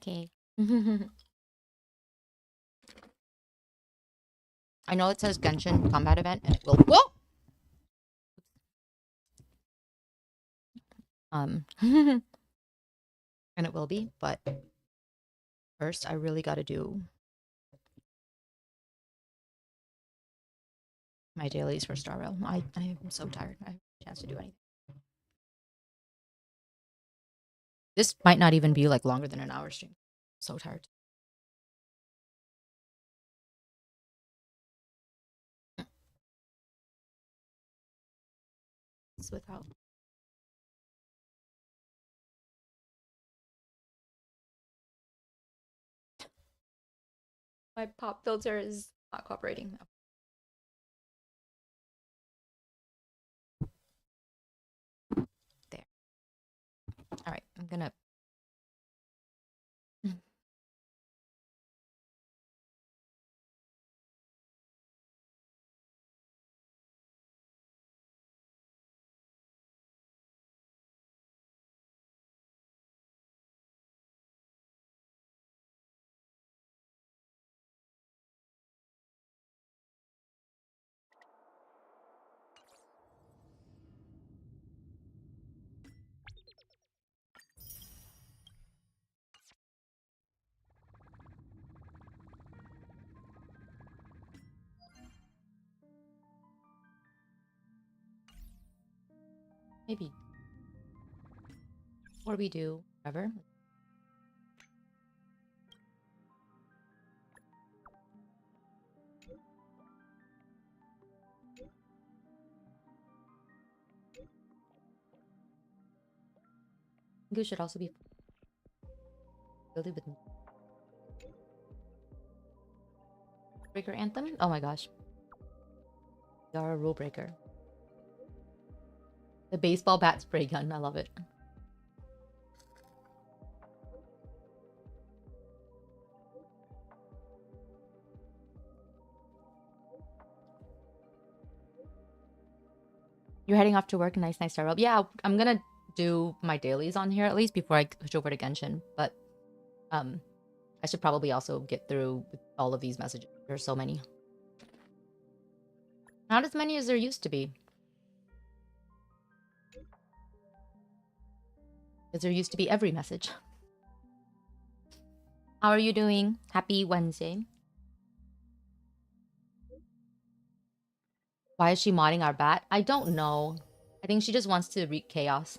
Okay. I know it says Genshin combat event, and it will. Whoa! And it will be, but first I really got to do my dailies for Star Realm. I am so tired. I have a chance to do anything. This might not even be like longer than an hour stream. So tired. It's without. My pop filter is not cooperating. There. All right, I'm gonna. Maybe. Or we do whatever. You should also be really with me. Breaker anthem? Oh my gosh. You are a rule breaker. The baseball bat spray gun. I love it. You're heading off to work. Nice Star Realm. Yeah, I'm gonna do my dailies on here at least before I switch over to Genshin. But I should probably also get through all of these messages. There's so many. Not as many as there used to be. Because there used to be every message. How are you doing? Happy Wednesday. Why is she modding our bat? I don't know. I think she just wants to wreak chaos.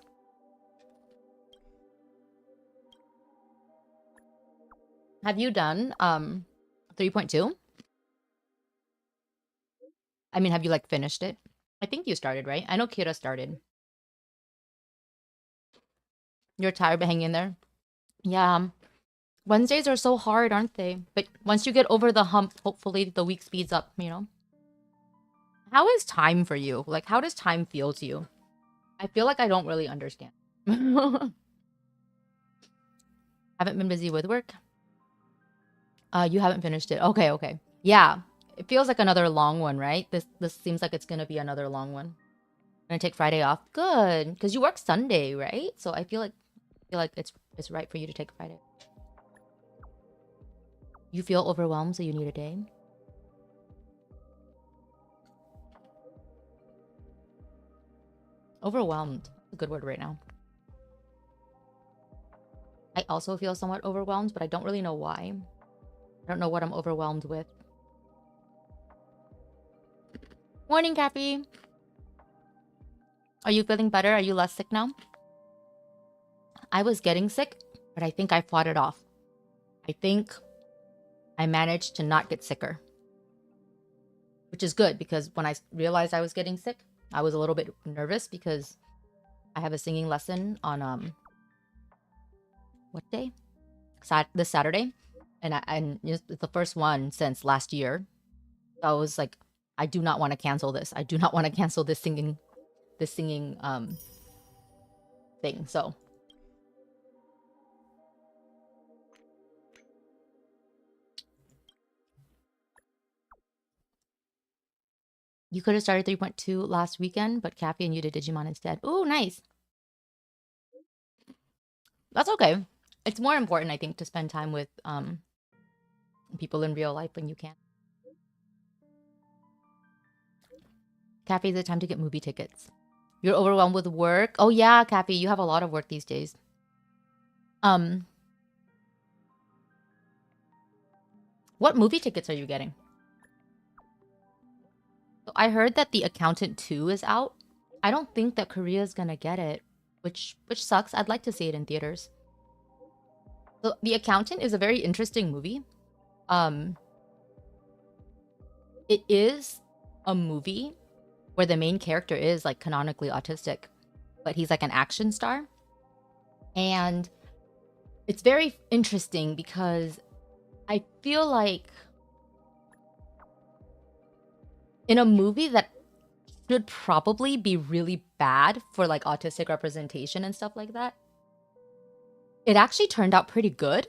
Have you done 3.2? I mean, have you like finished it? I think you started, right? I know Kira started. You're tired, but hang in there. Yeah. Wednesdays are so hard, aren't they? But once you get over the hump, hopefully the week speeds up, you know? How is time for you? Like, how does time feel to you? I feel like I don't really understand. Haven't been busy with work? You haven't finished it. Okay, okay. Yeah. It feels like another long one, right? This seems like it's gonna be another long one. I'm gonna take Friday off. Good. Because you work Sunday, right? So I feel like it's right for you to take Friday. You feel overwhelmed, so you need a day. Overwhelmed. A good word right now. I also feel somewhat overwhelmed, but I don't really know why. I don't know what I'm overwhelmed with. Morning, Cappy. Are you feeling better? Are you less sick now? I was getting sick, but I think I fought it off. I think I managed to not get sicker. Which is good, because when I realized I was getting sick, I was a little bit nervous because I have a singing lesson on what day? This Saturday, and it's the first one since last year. So I was like, I do not want to cancel this. I do not want to cancel this singing thing. So you could have started 3.2 last weekend, but Cappy and you did Digimon instead. Ooh, nice. That's okay. It's more important, I think, to spend time with people in real life when you can. Cafe, is it time to get movie tickets? You're overwhelmed with work? Oh yeah, Cafe, you have a lot of work these days. What movie tickets are you getting? So I heard that The Accountant 2 is out. I don't think that Korea's gonna get it, which sucks. I'd like to see it in theaters. So The Accountant is a very interesting movie. It is a movie where the main character is like canonically autistic, but he's like an action star. And it's very interesting because I feel like in a movie that should probably be really bad for like autistic representation and stuff like that, it actually turned out pretty good.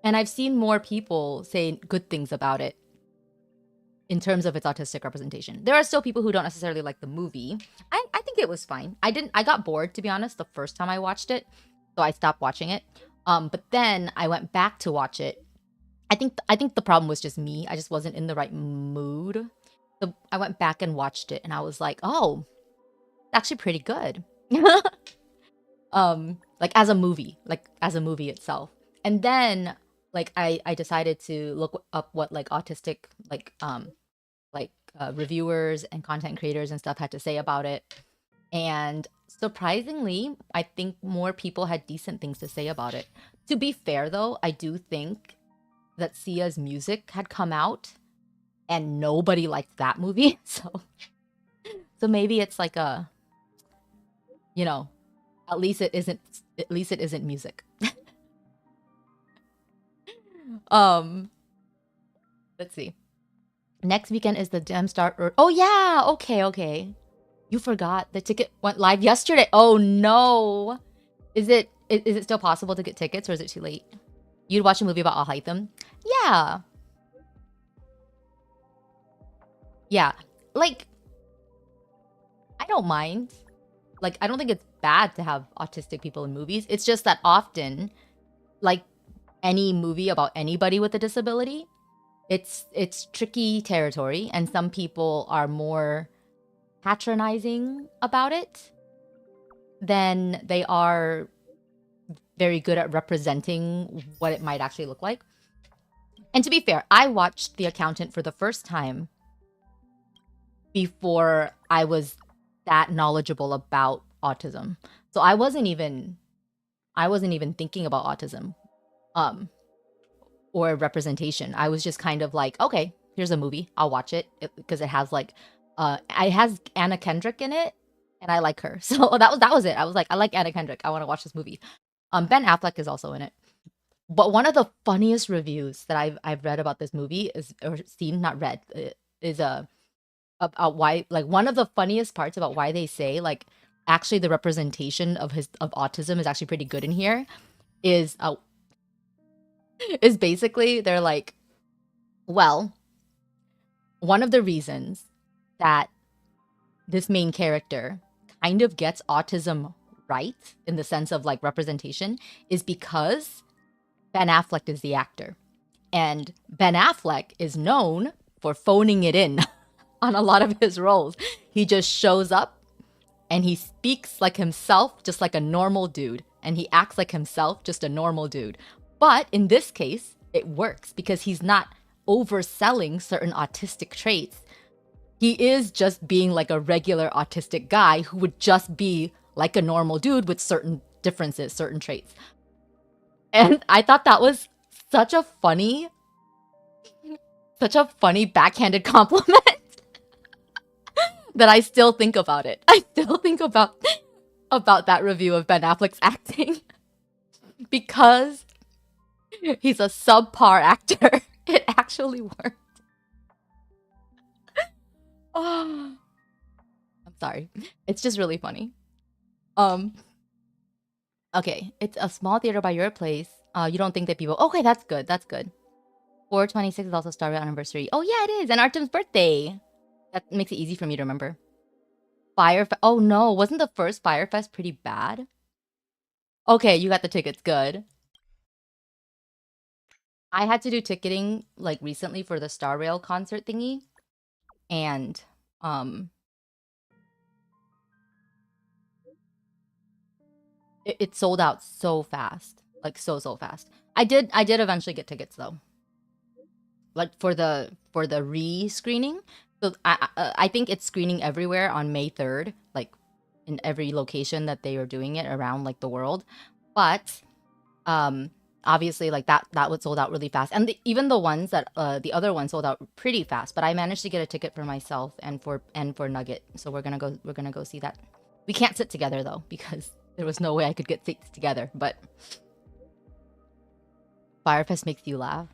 And I've seen more people say good things about it in terms of its autistic representation. There are still people who don't necessarily like the movie. I think it was fine. I got bored, to be honest, the first time I watched it, so I stopped watching it. But then I went back to watch it. I think the problem was just me. I just wasn't in the right mood. So I went back and watched it and I was like, "Oh, it's actually pretty good." Like as a movie itself. And then like I decided to look up what like autistic reviewers and content creators and stuff had to say about it. And surprisingly, I think more people had decent things to say about it. To be fair though, I do think that Sia's music had come out and nobody liked that movie. So maybe it's like a, you know, at least it isn't music. Let's see. Next weekend is the Gem Star. Oh yeah, okay. You forgot the ticket went live yesterday. Oh no. Is it still possible to get tickets or is it too late? You'd watch a movie about Al-Haytham? Yeah. Yeah. Like, I don't mind. Like, I don't think it's bad to have autistic people in movies. It's just that often, like any movie about anybody with a disability, it's tricky territory, and some people are more patronizing about it than they are very good at representing what it might actually look like. And to be fair, I watched The Accountant for the first time before I was that knowledgeable about autism. So I wasn't even thinking about autism or representation. I was just kind of like, okay, here's a movie, I'll watch it because it has like it has Anna Kendrick in it and I like her. So that was it. I was like, I like Anna Kendrick, I want to watch this movie. Ben Affleck is also in it. But one of the funniest reviews that I've read about this movie is, or seen, not read, is about why, like, one of the funniest parts about why they say like actually the representation of autism is actually pretty good in here is is basically they're like, well, one of the reasons that this main character kind of gets autism right in the sense of like representation is because Ben Affleck is the actor. And Ben Affleck is known for phoning it in on a lot of his roles. He just shows up and he speaks like himself, just like a normal dude. And he acts like himself, just a normal dude. But in this case, it works because he's not overselling certain autistic traits. He is just being like a regular autistic guy who would just be like a normal dude with certain differences, certain traits. And I thought that was such a funny backhanded compliment that I still think about it. I still think about that review of Ben Affleck's acting because he's a subpar actor. It actually worked. Oh, I'm sorry. It's just really funny. Okay, it's a small theater by your place. You don't think that people... Okay, that's good. That's good. 4/26 is also Star Wars anniversary. Oh yeah, it is. And Artem's birthday. That makes it easy for me to remember. Oh no, wasn't the first Fire Fest pretty bad? Okay, you got the tickets. Good. I had to do ticketing like recently for the Star Rail concert thingy, and um, it sold out so fast, like so fast. I did eventually get tickets though, like for the re-screening. So I think it's screening everywhere on May 3rd, like in every location that they are doing it around like the world. But um obviously like that would sold out really fast, and even the ones that the other ones sold out pretty fast, but I managed to get a ticket for myself and for Nugget, so we're gonna go see that. We can't sit together though because there was no way I could get seats together, but Firefest makes you laugh.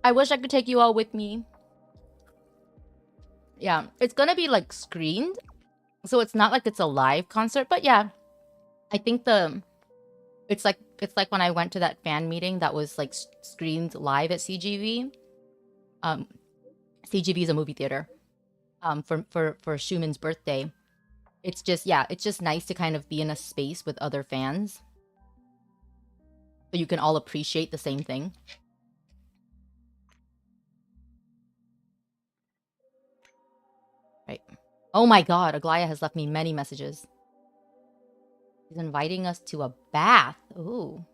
I wish I could take you all with me. Yeah, it's gonna be like screened, so it's not like it's a live concert, but yeah, I think the it's like when I went to that fan meeting that was like screened live at CGV. Um, CGV is a movie theater. For Schumann's birthday, it's just yeah, it's just nice to kind of be in a space with other fans, so you can all appreciate the same thing. Right. Oh my god, Aglaya has left me many messages. She's inviting us to a bath. Ooh.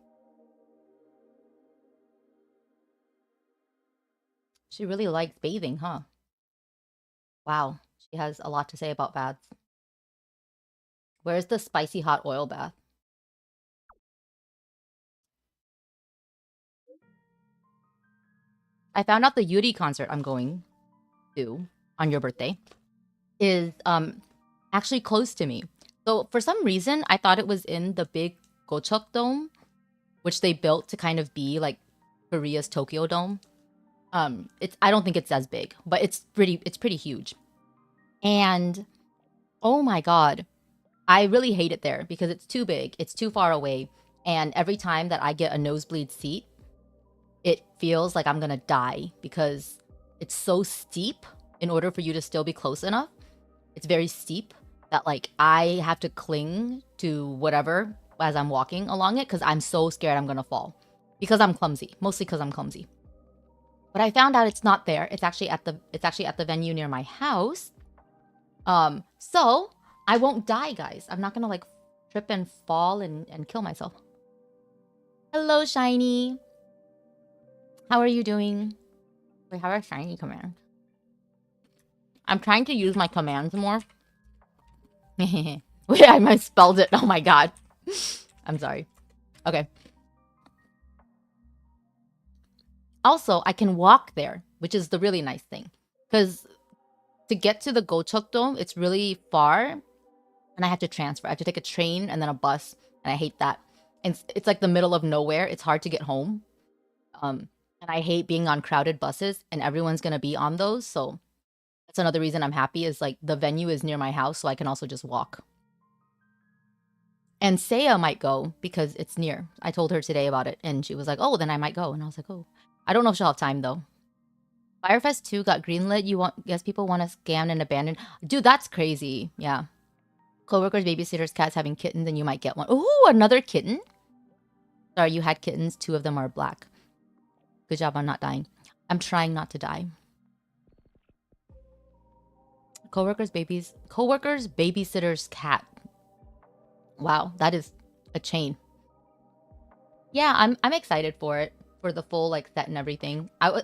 She really likes bathing, huh? Wow. She has a lot to say about baths. Where's the spicy hot oil bath? I found out the Yuri concert I'm going to on your birthday is actually close to me. So for some reason, I thought it was in the big Gochuk Dome, which they built to kind of be like Korea's Tokyo Dome. It's I don't think it's as big, but it's pretty huge. And oh my god, I really hate it there because it's too big, it's too far away, and every time that I get a nosebleed seat, it feels like I'm gonna die because it's so steep in order for you to still be close enough. It's very steep that like I have to cling to whatever as I'm walking along it because I'm so scared I'm gonna fall. Because I'm clumsy. Mostly because I'm clumsy. But I found out it's not there. It's actually at the venue near my house. So I won't die, guys. I'm not gonna like trip and fall and kill myself. Hello, Shiny. How are you doing? Wait, how are Shiny commands? I'm trying to use my commands more. Wait, I misspelled it. Oh my god. I'm sorry. Okay. Also, I can walk there, which is the really nice thing. Because to get to the Gochuk Dome, it's really far, and I have to transfer. I have to take a train and then a bus, and I hate that. And it's like the middle of nowhere. It's hard to get home. And I hate being on crowded buses, and everyone's gonna be on those. So that's another reason I'm happy is like the venue is near my house, so I can also just walk. And Saya might go because it's near. I told her today about it, and she was like, "Oh, then I might go." And I was like, "Oh, I don't know if she'll have time though." Firefest 2 got greenlit. You want guess people want to scam and abandon. Dude, that's crazy. Yeah. Coworkers, babysitters, cats having kittens, and you might get one. Ooh, another kitten. Sorry, you had kittens. 2 of them are black. Good job on not dying. I'm trying not to die. Coworkers, babysitters, cat. Wow, that is a chain. Yeah, I'm excited for it, for the full like set and everything. I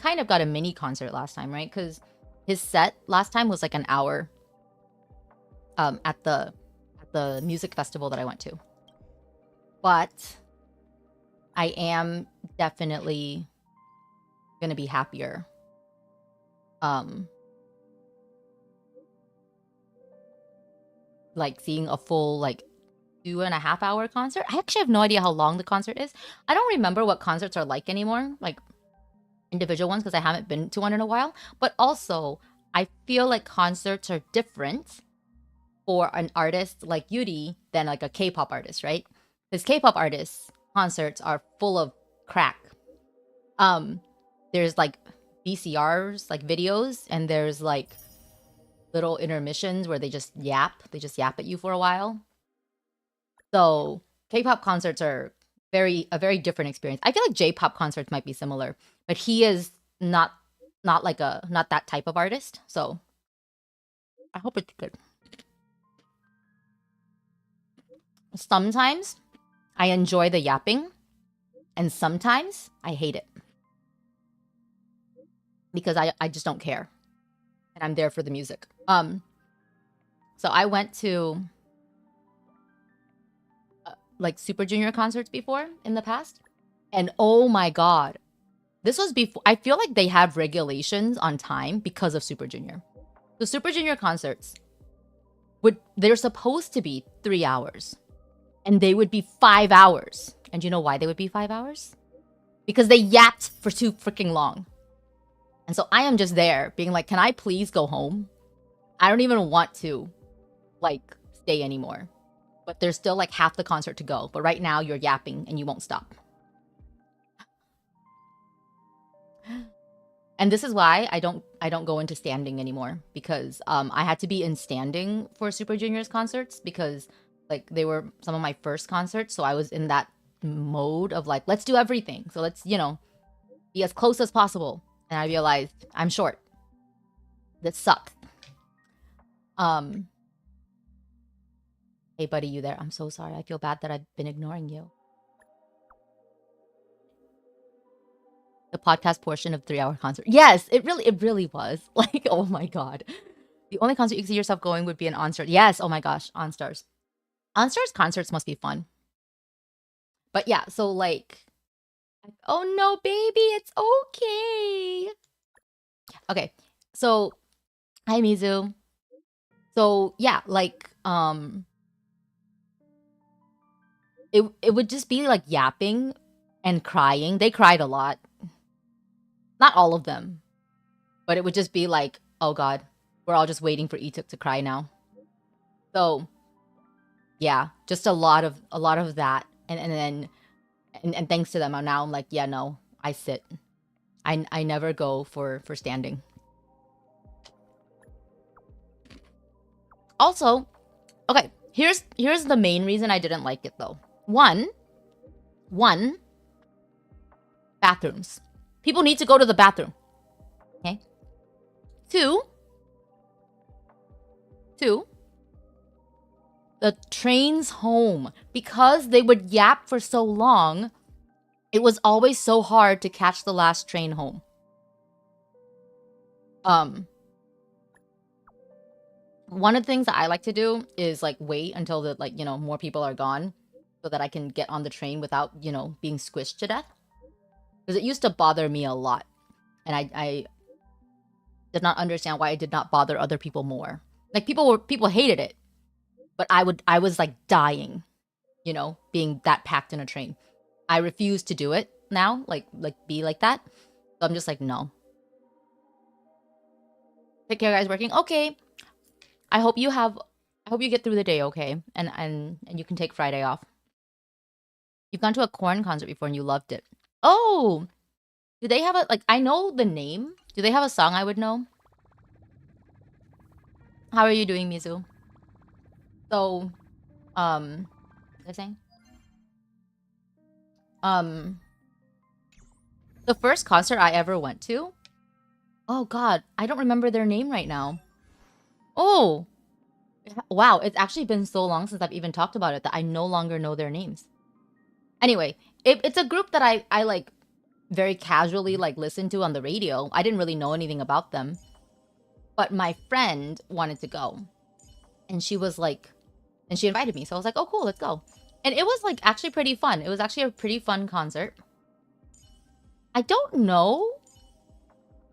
kind of got a mini concert last time, right? Because his set last time was like an hour. At the music festival that I went to, but I am definitely gonna be happier. Like seeing a full like 2.5 hour concert. I actually have no idea how long the concert is. I don't remember what concerts are like anymore, like individual ones, because I haven't been to one in a while. But also, I feel like concerts are different for an artist like Yuri than like a K-pop artist, right? Because K-pop artists concerts are full of crack. There's like VCRs, like videos, and there's like little intermissions where they just yap at you for a while. So K-pop concerts are a very different experience. I feel like J-pop concerts might be similar, but he is not like not that type of artist. So I hope it's good. Sometimes I enjoy the yapping, and sometimes I hate it because I just don't care, and I'm there for the music. So I went to like Super Junior concerts before in the past, and oh my god, this was before. I feel like they have regulations on time because of Super Junior. The Super Junior concerts they're supposed to be 3 hours, and they would be 5 hours. And you know why they would be 5 hours? Because they yapped for too freaking long. And so I am just there being like, can I please go home? I don't even want to like stay anymore. But there's still like half the concert to go. But right now you're yapping and you won't stop. And this is why I don't go into standing anymore, because I had to be in standing for Super Junior's concerts because like they were some of my first concerts, so I was in that mode of like, let's do everything. So let's, be as close as possible. And I realized I'm short. That sucks. Hey buddy, you there? I'm so sorry. I feel bad that I've been ignoring you. The podcast portion of 3-hour concert. Yes, it really was. Like, oh my god. The only concert you can see yourself going would be an OnStars. Yes, oh my gosh, OnStars. OnStars concerts must be fun. But yeah, so like, oh no, baby, it's okay. Okay, so hi Mizu. So yeah, like it would just be like yapping and crying. They cried a lot. Not all of them. But it would just be like, oh god, we're all just waiting for Etuk to cry now. So yeah, just a lot of that. And then thanks to them, now I'm like, yeah, no, I sit. I never go for standing. Also, okay, here's the main reason I didn't like it though. One, bathrooms. People need to go to the bathroom. Okay. Two, the trains home. Because they would yap for so long, it was always so hard to catch the last train home. One of the things that I like to do is like wait until the more people are gone so that I can get on the train without, being squished to death. Because it used to bother me a lot. And I did not understand why it did not bother other people more. Like people hated it. But I was like dying, being that packed in a train. I refuse to do it now, like be like that. So I'm just like, no. Take care, guys. Working. Okay. I hope you get through the day okay. And you can take Friday off. You've gone to a Korn concert before and you loved it. Oh! Do they have I know the name. Do they have a song I would know? How are you doing, Mizu? So, what was I saying? The first concert I ever went to. Oh god, I don't remember their name right now. Oh! Wow, it's actually been so long since I've even talked about it that I no longer know their names. Anyway, it's a group that I like very casually like listen to on the radio. I didn't really know anything about them. But my friend wanted to go. And she was like, and she invited me. So I was like, oh cool, let's go. And it was like actually pretty fun. It was actually a pretty fun concert. I don't know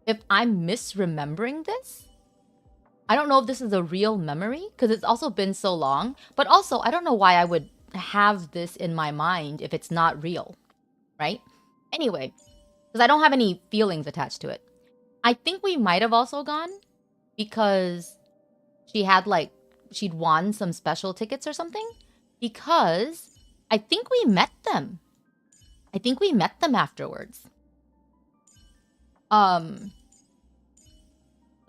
if I'm misremembering this. I don't know if this is a real memory because it's also been so long. But also, I don't know why I would have this in my mind if it's not real, right? Anyway, because I don't have any feelings attached to it. I think we might have also gone because she had she'd won some special tickets or something. Because I think we met them. I think we met them afterwards.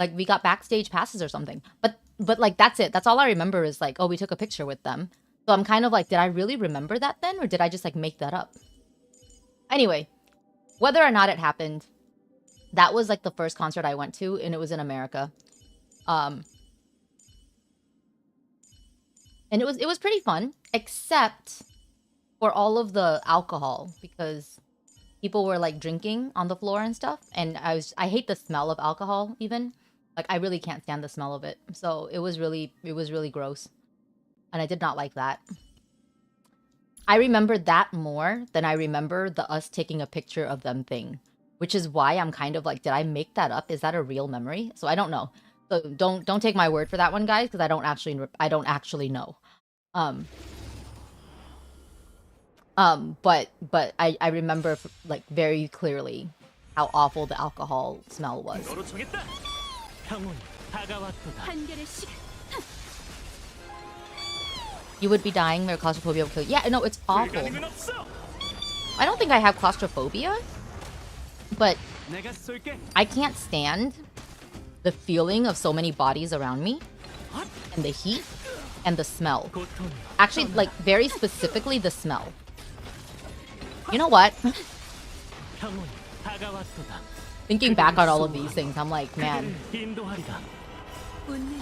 Like we got backstage passes or something. But like that's it. That's all I remember is like, oh, we took a picture with them. So I'm kind of like, did I really remember that then? Or did I just like make that up? Anyway, whether or not it happened, that was like the first concert I went to, and it was in America. And it was pretty fun, except for all of the alcohol, because people were like drinking on the floor and stuff, and I hate the smell of alcohol even. Like I really can't stand the smell of it. So it was really gross. And I did not like that. I remember that more than I remember the us taking a picture of them thing, which is why I'm kind of like, did I make that up? Is that a real memory? So I don't know. So don't take my word for that one, guys, because I don't actually know. But I remember like very clearly how awful the alcohol smell was. You would be dying. Their claustrophobia would kill you. Yeah, no, it's awful. I don't think I have claustrophobia, but I can't stand the feeling of so many bodies around me, and the heat, and the smell. Actually, like, very specifically, the smell. You know what? Thinking back on all of these things, I'm like, man,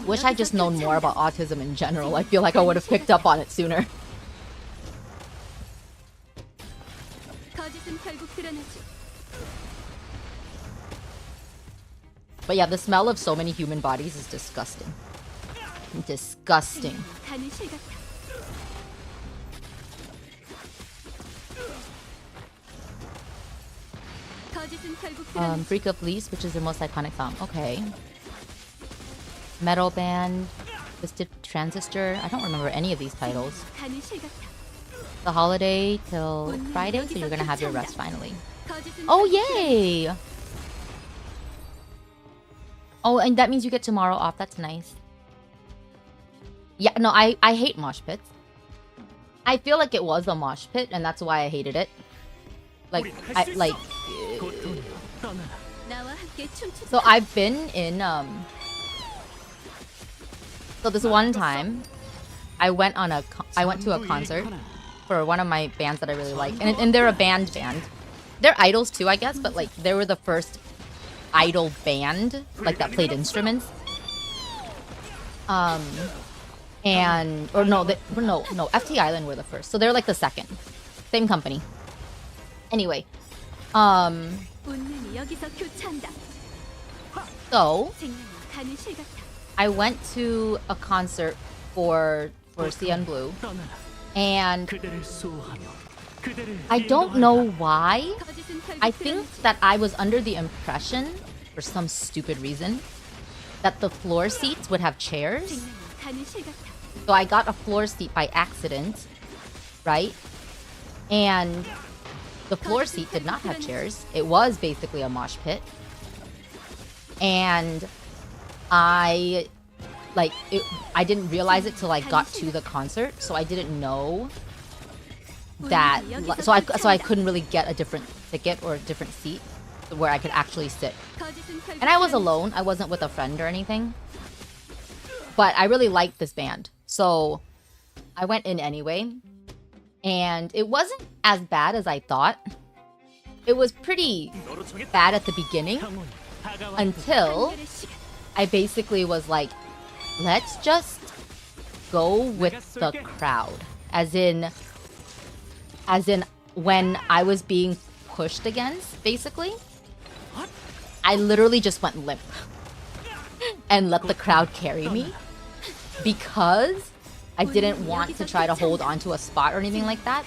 wish I'd just known more about autism in general. I feel like I would have picked up on it sooner. But yeah, the smell of so many human bodies is disgusting. Disgusting. Freak of Least, which is the most iconic song. Okay. Metal Band, Twisted Transistor. I don't remember any of these titles. The Holiday till Friday, so you're gonna have your rest finally. Oh, yay! Oh, and that means you get tomorrow off. That's nice. Yeah, no, I hate mosh pits. I feel like it was a mosh pit, and that's why I hated it. So I've been in, so this one time, I went to a concert for one of my bands that I really like, and they're a band. They're idols too, I guess, but like they were the first idol band like that played instruments. FT Island were the first, so they're like the second, same company. Anyway, so I went to a concert for CN Blue, and I don't know why. I think that I was under the impression, for some stupid reason, that the floor seats would have chairs. So I got a floor seat by accident, right? And the floor seat did not have chairs. It was basically a mosh pit. And I didn't realize it till I got to the concert, so I didn't know that. So I couldn't really get a different ticket or a different seat where I could actually sit. And I was alone. I wasn't with a friend or anything. But I really liked this band, so I went in anyway. And it wasn't as bad as I thought. It was pretty bad at the beginning, until I basically was like, let's just go with the crowd. As in when I was being pushed against, basically, I literally just went limp and let the crowd carry me, because I didn't want to try to hold on to a spot or anything like that.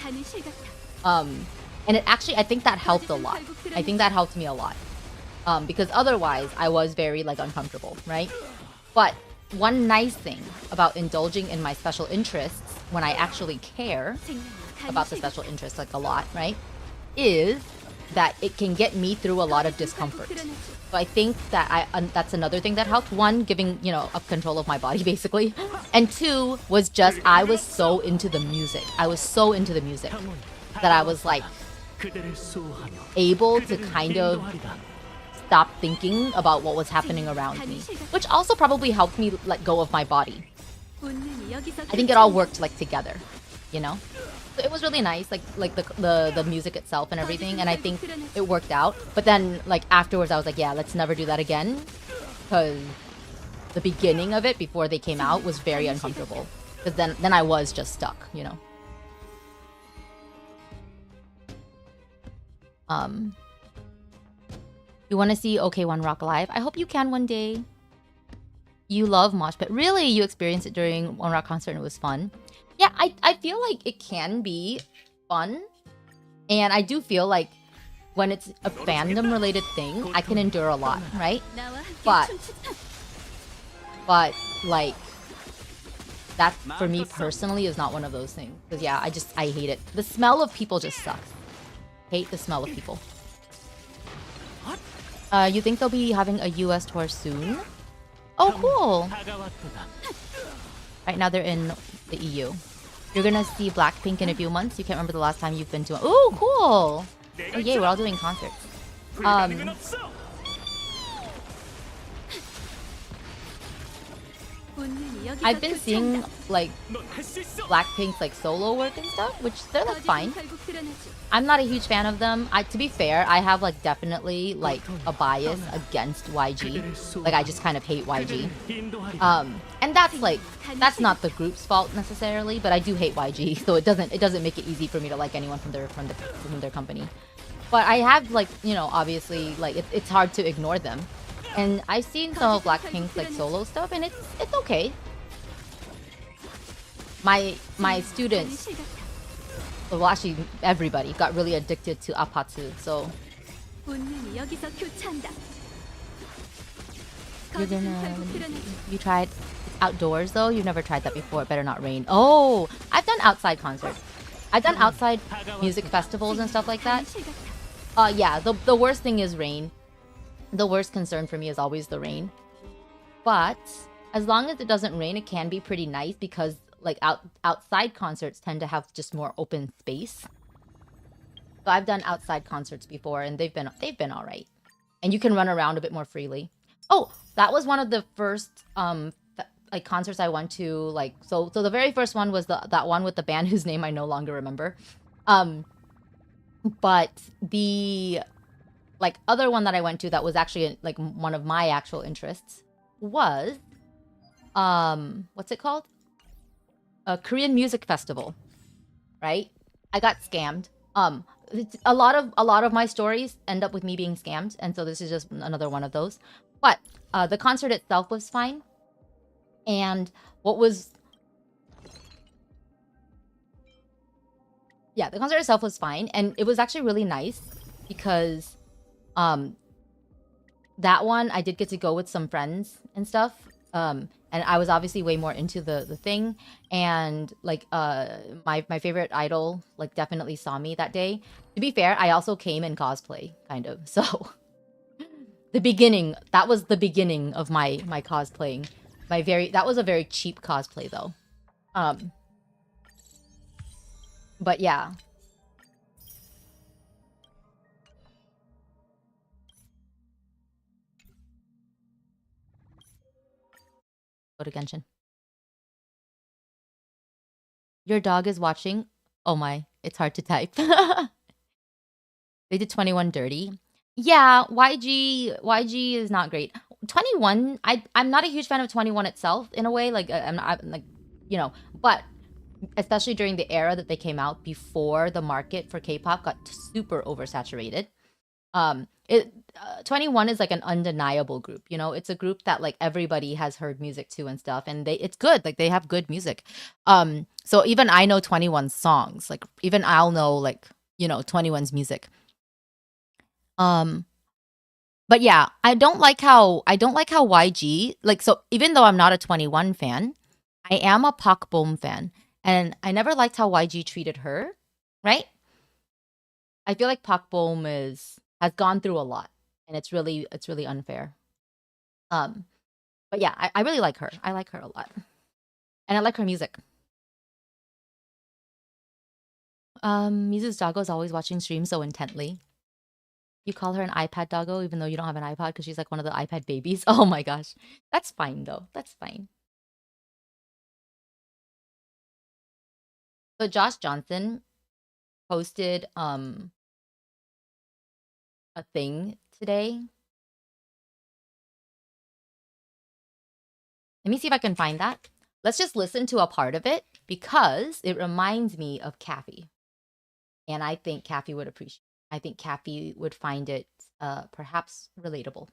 And it actually, I think that helped a lot. I think that helped me a lot. Because otherwise, I was very, like, uncomfortable, right? But one nice thing about indulging in my special interests, when I actually care about the special interests, like, a lot, right? Is that it can get me through a lot of discomfort. So I think that that's another thing that helped. One, giving, up control of my body, basically. And two, was just, I was so into the music. I was so into the music that I was, like, able to kind of stop thinking about what was happening around me, which also probably helped me let go of my body. I think it all worked like together, you know. So it was really nice, like the music itself and everything, and I think it worked out. But then like afterwards, I was like, yeah, let's never do that again, because the beginning of it before they came out was very uncomfortable. Because then I was just stuck, you know. You want to see OK1 Rock live? I hope you can one day. You love mosh pit. Really? You experienced it during One Rock concert and it was fun? Yeah, I feel like it can be fun. And I do feel like when it's a fandom related thing, I can endure a lot, right? But like that for me personally is not one of those things. Because yeah, I hate it. The smell of people just sucks. Hate the smell of people. You think they'll be having a US tour soon? Oh, cool. Right now they're in the EU. You're gonna see Blackpink in a few months. You can't remember the last time you've been to. Oh, cool. Oh, yay, we're all doing concerts. I've been seeing like Blackpink's like solo work and stuff, which they're like fine. I'm not a huge fan of them. To be fair, I have like definitely like a bias against YG. Like I just kind of hate YG. And that's not the group's fault necessarily, but I do hate YG, so it doesn't make it easy for me to like anyone from their company. But I have like, you know, obviously like it's hard to ignore them. And I've seen some of Blackpink's like solo stuff, and it's okay. My students, well actually everybody got really addicted to Apatsu, so you're gonna you tried outdoors though? You've never tried that before. It better not rain. Oh, I've done outside concerts. I've done outside music festivals and stuff like that. Yeah, the worst thing is rain. The worst concern for me is always the rain. But as long as it doesn't rain, it can be pretty nice because like outside concerts tend to have just more open space. So I've done outside concerts before and they've been all right. And you can run around a bit more freely. Oh, that was one of the first like concerts I went to, like so the very first one was that one with the band whose name I no longer remember. But the like other one that I went to that was actually like one of my actual interests was what's it called? A Korean music festival, right? I got scammed. A lot of my stories end up with me being scammed, and so this is just another one of those. But the concert itself was fine, and what was yeah, the concert itself was fine, and it was actually really nice because that one I did get to go with some friends and stuff. And I was obviously way more into the thing, and like my favorite idol like definitely saw me that day. To be fair, I also came in cosplay, kind of. So that was the beginning of my cosplaying. That was a very cheap cosplay though. But yeah. Go to Genshin. Your dog is watching. Oh my, it's hard to type. They did 21 dirty. Yeah, YG is not great. 21, I'm not a huge fan of 21 itself in a way. Like I'm like, you know, but especially during the era that they came out before the market for K-pop got super oversaturated. 21 is like an undeniable group, you know. It's a group that like everybody has heard music to and stuff, and it's good. Like they have good music. So even I know 21's songs. Like even I'll know like, you know, 21's music. But yeah, I don't like how YG, like, so even though I'm not a 21 fan, I am a Pak Bom fan, and I never liked how YG treated her, right? I feel like Pak Bom has gone through a lot, and it's really unfair. But yeah, I really like her. I like her a lot, and I like her music. Mrs. Jago is always watching streams so intently. You call her an iPad doggo even though you don't have an iPod because she's like one of the iPad babies. Oh my gosh. That's fine though. That's fine. So Josh Johnson posted a thing today. Let me see if I can find that. Let's just listen to a part of it because it reminds me of Kathy. And I think Kathy would appreciate it. I think Kathy would find it perhaps relatable.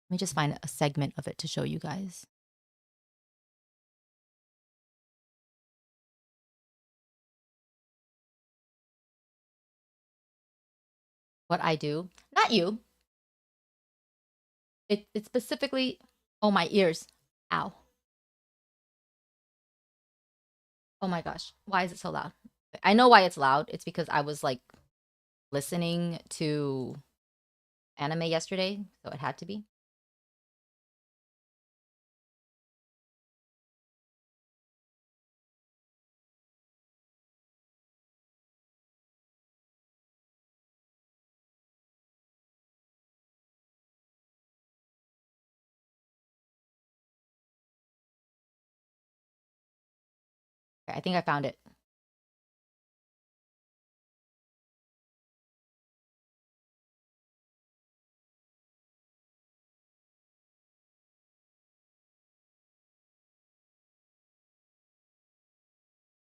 Let me just find a segment of it to show you guys. What I do. Not you. It's specifically... Oh, my ears. Ow. Oh my gosh. Why is it so loud? I know why it's loud. It's because I was like listening to anime yesterday, so it had to be. Okay, I think I found it.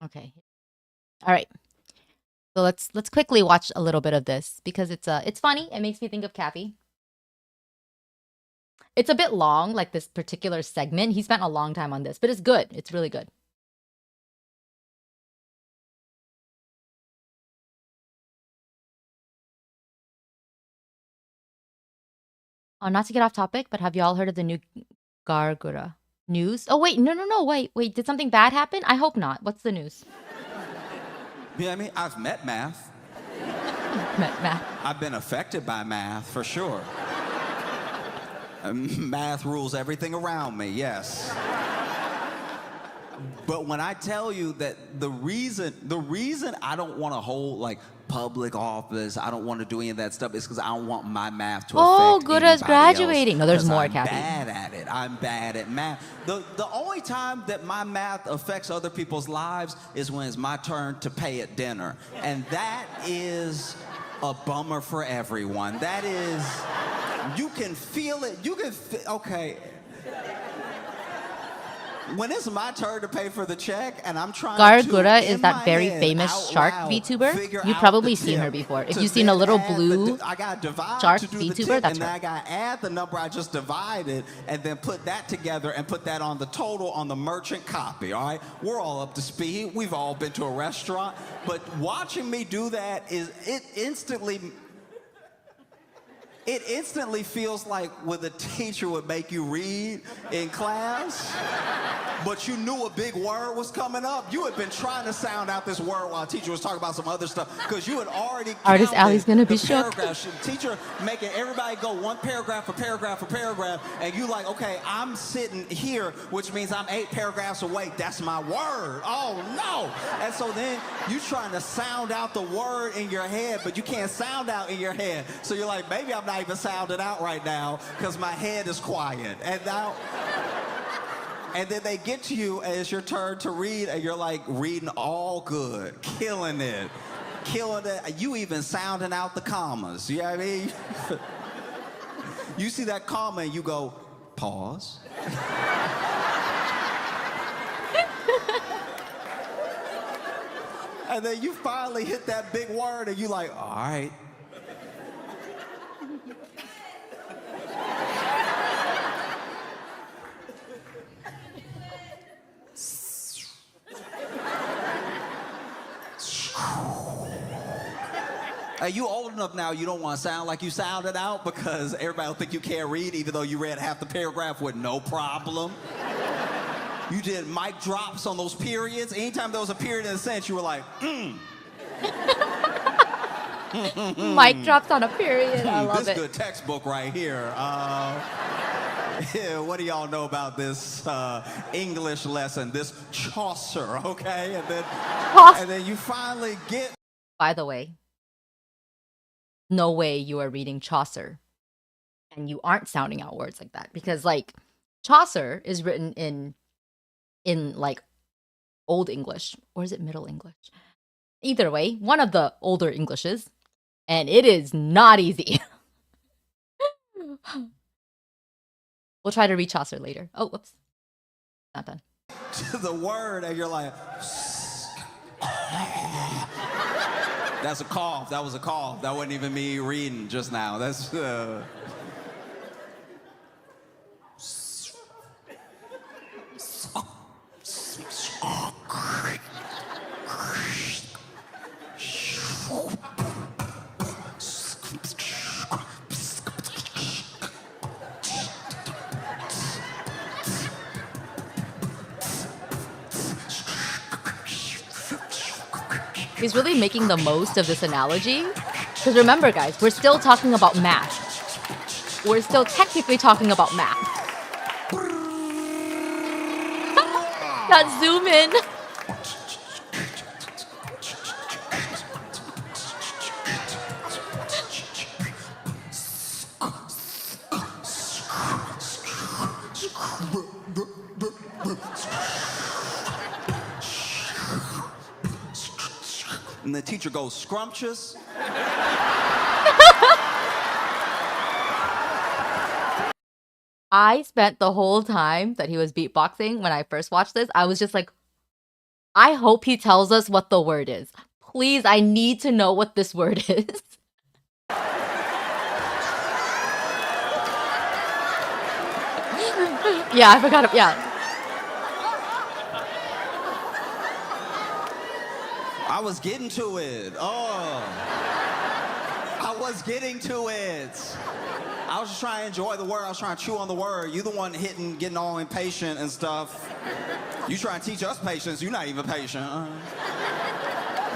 Okay. All right. So let's quickly watch a little bit of this because it's funny. It makes me think of Kathy. It's a bit long, like this particular segment. He spent a long time on this, but it's good. It's really good. Oh, not to get off topic, but have you all heard of the new Gargura news? Oh wait, no, wait. Did something bad happen? I hope not. What's the news? Yeah, I mean, I've met math. Met math. I've been affected by math, for sure. Math rules everything around me, yes. But when I tell you that the reason I don't want to hold like public office, I don't want to do any of that stuff, is because I don't want my math to affect Gura's anybody graduating. else, No, there's 'cause more, I'm Kathy. bad at it. I'm bad at math. The only time that my math affects other people's lives is when it's my turn to pay at dinner, and that is a bummer for everyone. That is, you can feel it. Okay. When it's my turn to pay for the check and I'm trying Gargura to, is that very famous shark VTuber. You've probably seen her before. If you've seen a little blue shark VTuber, that's her. And her. I got to add the number I just divided and then put that together and put that on the total on the merchant copy, all right? We're all up to speed. We've all been to a restaurant. But watching me do that it instantly feels like when the teacher would make you read in class, but you knew a big word was coming up. You had been trying to sound out this word while the teacher was talking about some other stuff because you had already Artist Alley's gonna be shook. Teacher making everybody go one paragraph for paragraph for paragraph, and you like, okay, I'm sitting here, which means I'm 8 paragraphs away. That's my word. Oh no! And so then you trying to sound out the word in your head, but you can't sound out in your head. So you're like, maybe I'm not even sounding out right now because my head is quiet. And then they get to you and it's your turn to read, and you're like reading all good, killing it. You even sounding out the commas. You know what I mean? You see that comma and you go, pause. And then you finally hit that big word and you like, all right. Hey, you old enough now, you don't want to sound like you sounded out because everybody will think you can't read even though you read half the paragraph with no problem. You did mic drops on those periods. Anytime there was a period in a sentence, you were like, Mic drops on a period. I love it. This good textbook right here. Yeah, what do y'all know about this English lesson? This Chaucer, okay? And then you finally get... By the way, no way you are reading Chaucer and you aren't sounding out words like that, because like Chaucer is written in like Old English, or is it Middle English? Either way, one of the older Englishes, and it is not easy. We'll try to read Chaucer later. Oh, whoops. Not done. To the word, and you're like, that's a cough. That was a cough. That wasn't even me reading just now. That's. He's really making the most of this analogy. Because remember, guys, we're still talking about math. We're still technically talking about math. That zoom in. And the teacher goes, scrumptious. I spent the whole time that he was beatboxing when I first watched this, I was just like, I hope he tells us what the word is. Please, I need to know what this word is. Yeah, I forgot. Yeah. I was getting to it. Oh. I was getting to it. I was just trying to enjoy the word. I was trying to chew on the word. You the one getting all impatient and stuff. You trying to teach us patience. You're not even patient.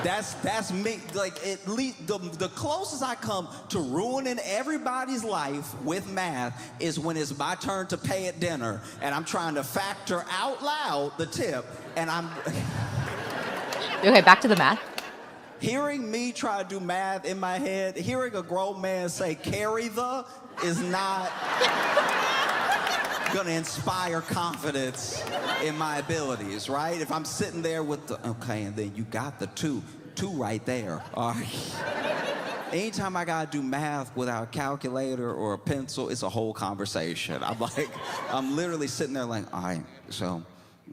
That's me. Like, at least the closest I come to ruining everybody's life with math is when it's my turn to pay at dinner and I'm trying to factor out loud the tip and I'm... Okay, back to the math. Hearing me try to do math in my head, hearing a grown man say carry the is not gonna inspire confidence in my abilities, right? If I'm sitting there with the, okay, and then you got the two right there, all right? Anytime I gotta do math without a calculator or a pencil, it's a whole conversation. I'm literally sitting there like, all right, so,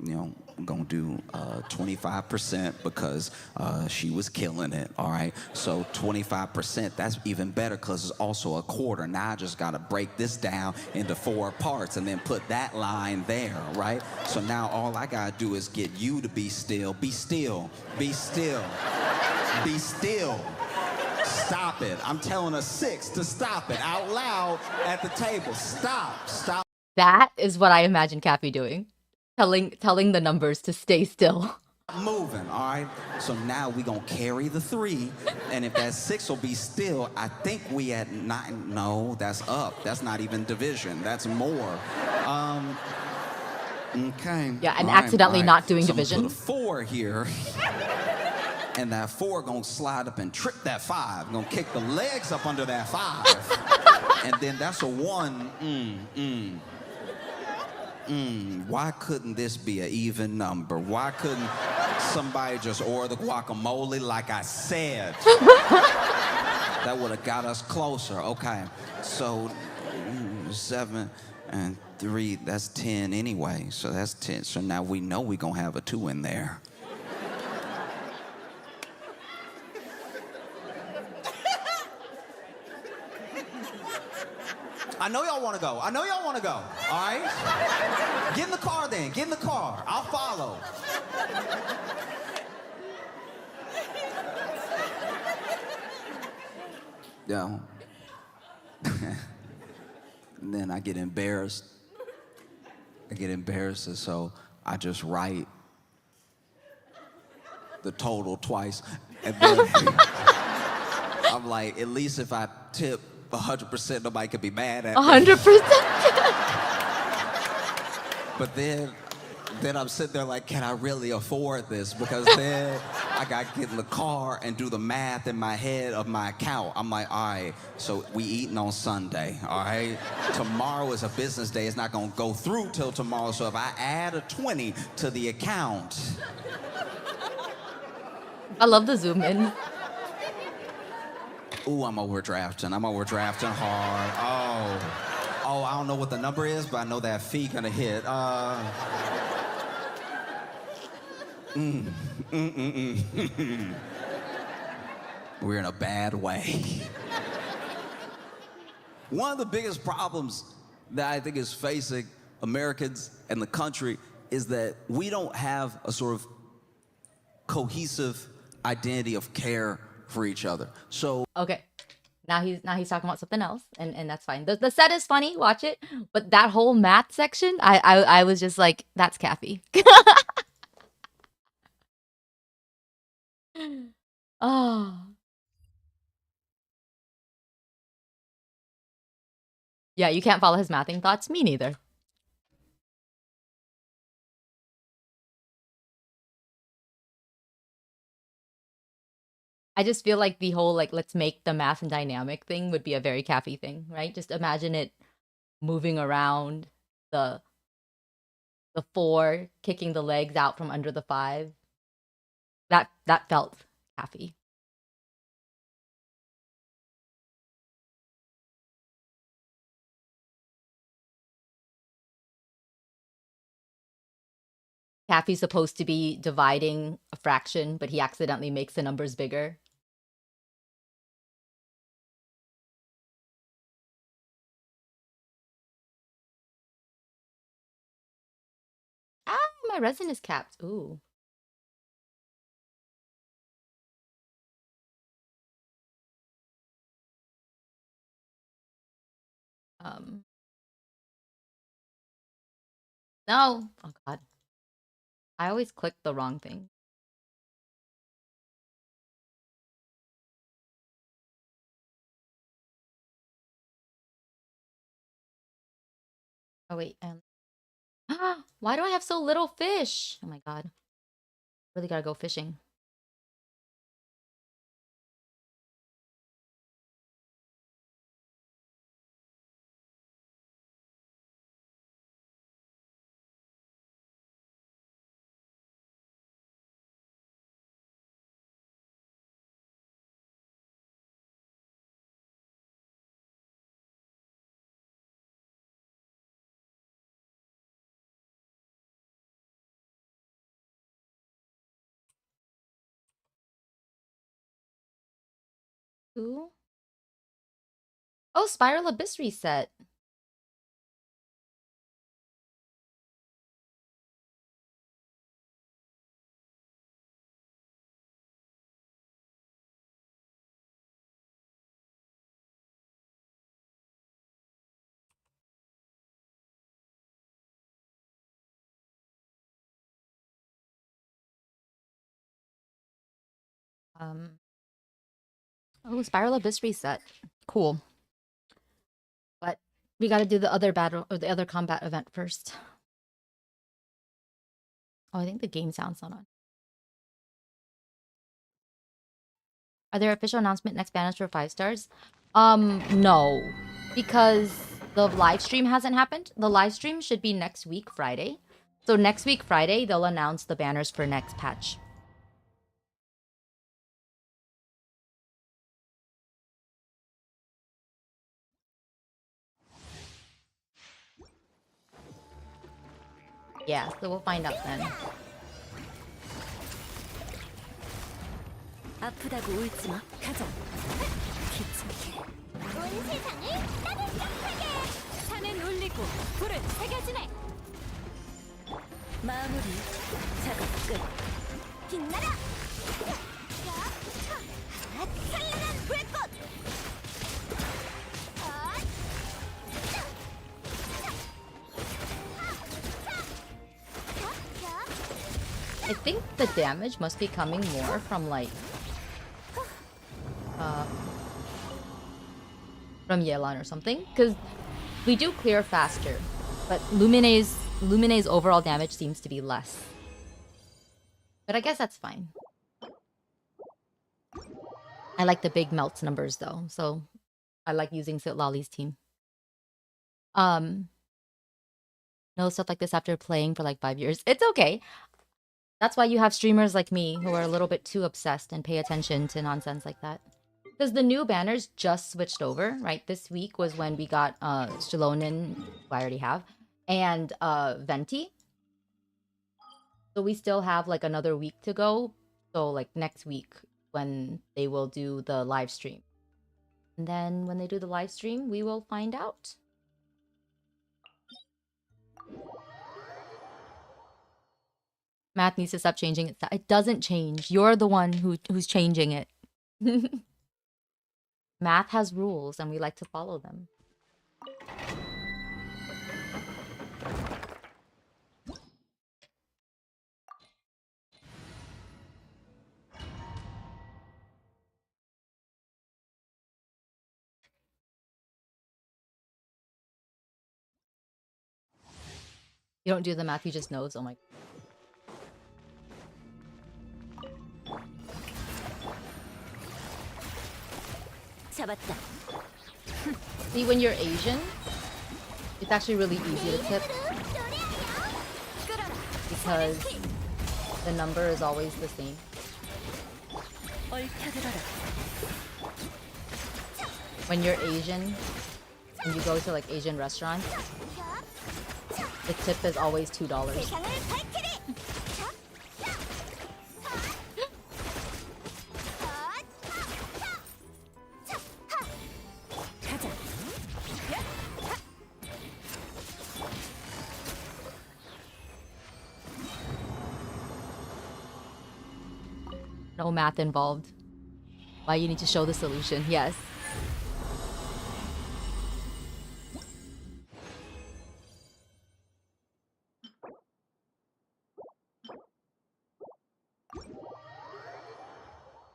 you know, I'm gonna do 25% because she was killing it, all right? So 25%, that's even better because it's also a quarter. Now I just gotta break this down into 4 parts and then put that line there, right? So now all I gotta do is get you to be still, be still, be still, be still. Stop it. I'm telling a 6 to stop it out loud at the table. Stop, stop. That is what I imagine Kathy doing. Telling the numbers to stay still. Moving, all right? So now we gonna carry the 3, and if that 6 will be still, I think we at 9. No, that's up. That's not even division. That's more. Okay. Yeah, and all right, accidentally all right. not doing so division. I'm gonna put a 4 here. And that 4 gonna slide up and trip that 5. Gonna kick the legs up under that 5. And then that's a 1. Why couldn't this be an even number? Why couldn't somebody just order the guacamole like I said? That would have got us closer. Okay, so 7 and 3, that's 10 anyway. So that's 10. So now we know we're gonna have a 2 in there. I know y'all want to go. I know y'all want to go. All right? Get in the car then. Get in the car. I'll follow. Yeah. And then I get embarrassed. And so I just write the total twice. And then I'm like, at least if I tip 100%, nobody could be mad at me. 100%. But then then I'm sitting there like, can I really afford this? Because then I got to get in the car and do the math in my head of my account. I'm like, all right, so we eating on Sunday, all right? Tomorrow is a business day. It's not going to go through till tomorrow. So if I add a 20 to the account. I love the zoom in. Ooh, I'm overdrafting. I'm overdrafting hard. Oh, I don't know what the number is, but I know that fee gonna hit. We're in a bad way. One of the biggest problems that I think is facing Americans and the country is that we don't have a sort of cohesive identity of care for each other. So Okay. Now he's talking about something else, and that's fine. The set is funny, watch it. But that whole math section, I was just like, that's Kathy. Oh. Yeah, you can't follow his mathing thoughts. Me neither. I just feel like the whole like let's make the math and dynamic thing would be a very Kathy thing, right? Just imagine it moving around the 4, kicking the legs out from under the 5. That felt Kathy. Kathy's supposed to be dividing a fraction, but he accidentally makes the numbers bigger. Ah, my resin is capped. Ooh. No. Oh god. I always click the wrong thing. Oh wait, why do I have so little fish? Oh my god. Really gotta go fishing. Ooh. Oh, Spiral Abyss reset. Oh, Spiral Abyss reset. Cool. But we gotta do the other battle or the other combat event first. Oh, I think the game sound's not on. Are there official announcement next banners for 5 stars? No. Because the live stream hasn't happened. The live stream should be next week, Friday. So next week, Friday, they'll announce the banners for next patch. Yeah, so we'll find out then. 아프다고 울지 마. 가자. 귀찮게. 온 세상을 따뜻하게. 산은 울리고 불은 새겨지네. 마무리. 작업 끝. 빛나라. 찬란한 불꽃. I think the damage must be coming more from like from Yelan or something, because we do clear faster, but Lumine's Lumine's overall damage seems to be less. But I guess that's fine. I like the big melts numbers though, so I like using Sitlali's team. No stuff like this after playing for like 5 years. It's okay. That's why you have streamers like me who are a little bit too obsessed and pay attention to nonsense like that. Because the new banners just switched over, right? This week was when we got Shallonen, who I already have, and Venti. So we still have like another week to go. So like next week when they will do the live stream. And then when they do the live stream, we will find out. Math needs to stop changing it. It doesn't change. You're the one who's changing it. Math has rules and we like to follow them. You don't do the math, you just knows. Oh my. 잡았다. See, when you're Asian, it's actually really easy to tip because the number is always the same. When you're Asian and you go to like Asian restaurants, the tip is always $2. 세상을 밝히리. 가자. No math involved. Why you need to show the solution? Yes.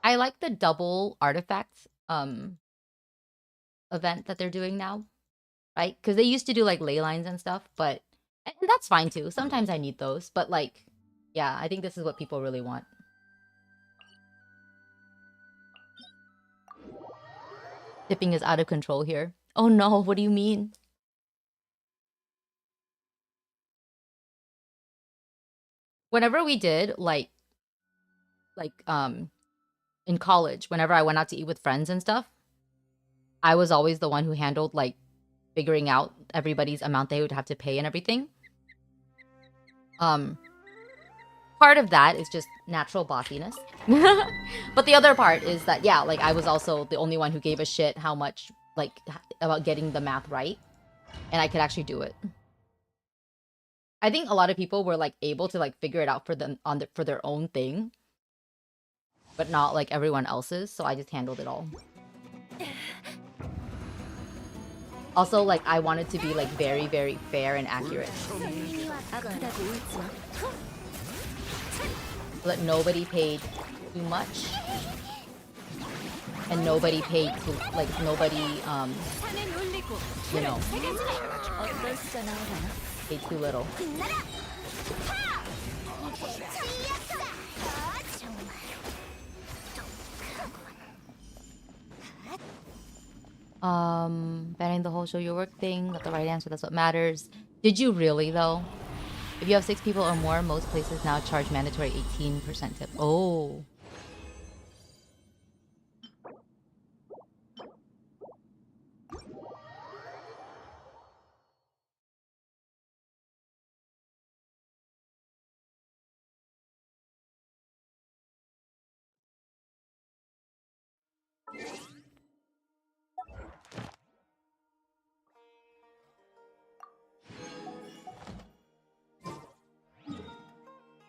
I like the double artifacts event that they're doing now, right? Because they used to do like ley lines and stuff, but and that's fine too. Sometimes I need those, but like, yeah, I think this is what people really want. Tipping is out of control here. Oh no, what do you mean? Whenever we did like in college, whenever I went out to eat with friends and stuff, I was always the one who handled like figuring out everybody's amount they would have to pay and everything. Part of that is just natural bossiness. But the other part is that, yeah, like I was also the only one who gave a shit how much, like, about getting the math right. And I could actually do it. I think a lot of people were like able to like figure it out for them for their own thing, but not like everyone else's. So I just handled it all. Also, like I wanted to be like very, very fair and accurate, 아프다고 울지 마. so that nobody paid too much and nobody paid too, like nobody 산에 놀리고 you know, 어떤 수가 나오려나? paid too little. 빛나라. 하! 이게 전략이다. 정말 Banning the whole show your work thing, not the right answer, that's what matters. Did you really though? If you have 6 people or more, most places now charge mandatory 18% tip. Oh.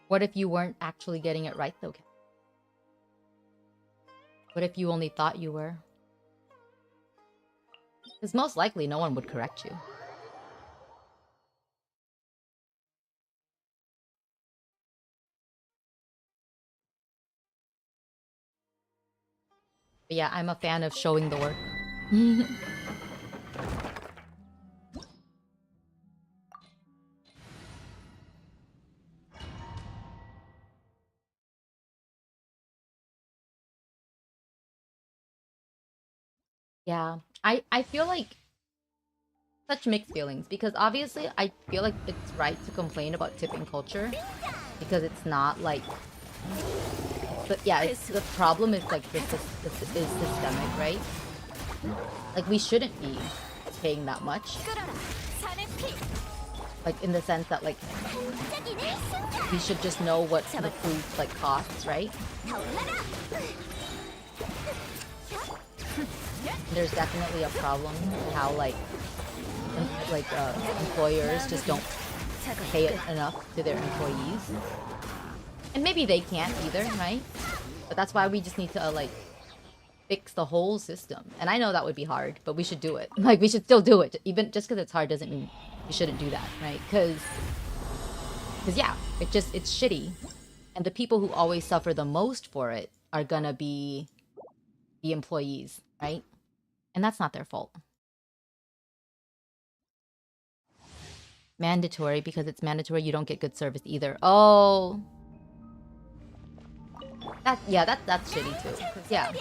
What if you weren't actually getting it right though? What if you only thought you were? Because most likely no one would correct you. But yeah, I'm a fan of showing the work. Yeah. I feel like such mixed feelings because obviously I feel like it's right to complain about tipping culture because it's not like but yeah, the problem is like is systemic, right? Like we shouldn't be paying that much. Like in the sense that like we should just know what the food like costs, right? There's definitely a problem with how like employers just don't pay enough to their employees, and maybe they can't either, right? But that's why we just need to like fix the whole system. And I know that would be hard, but we should do it. Like we should still do it. Even just because it's hard doesn't mean we shouldn't do that, right? Because yeah, it's shitty, and the people who always suffer the most for it are gonna be the employees, right? And that's not their fault. Mandatory, because it's mandatory you don't get good service either. Oh, that's shitty too. 'Cause, yeah,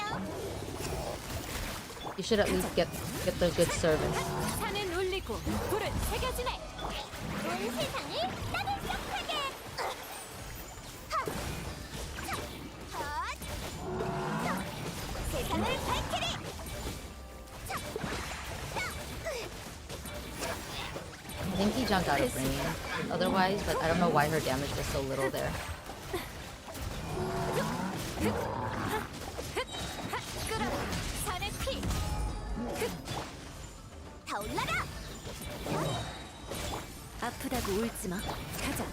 you should at least get the good service. 산을 울리고 불을 새겨주네. 온 세상을 따뜻하게. 세상을 밝히리. I think he jumped out of range otherwise, but I don't know why her damage was so little there. 산의 피. 타올라라. 아프다고 울지 마. 가자.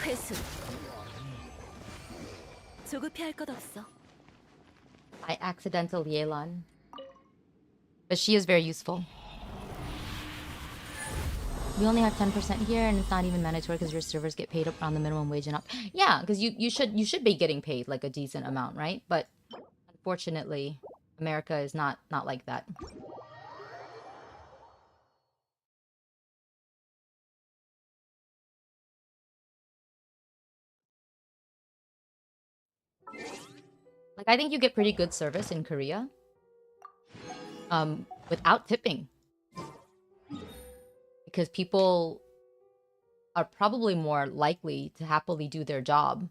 회수. 조급해할 것 없어. I accidental Yelan. But she is very useful. We only have 10% here, and it's not even mandatory because your servers get paid around the minimum wage and up. Yeah, because you should be getting paid like a decent amount, right? But unfortunately, America is not like that. Like I think you get pretty good service in Korea, without tipping, because people are probably more likely to happily do their job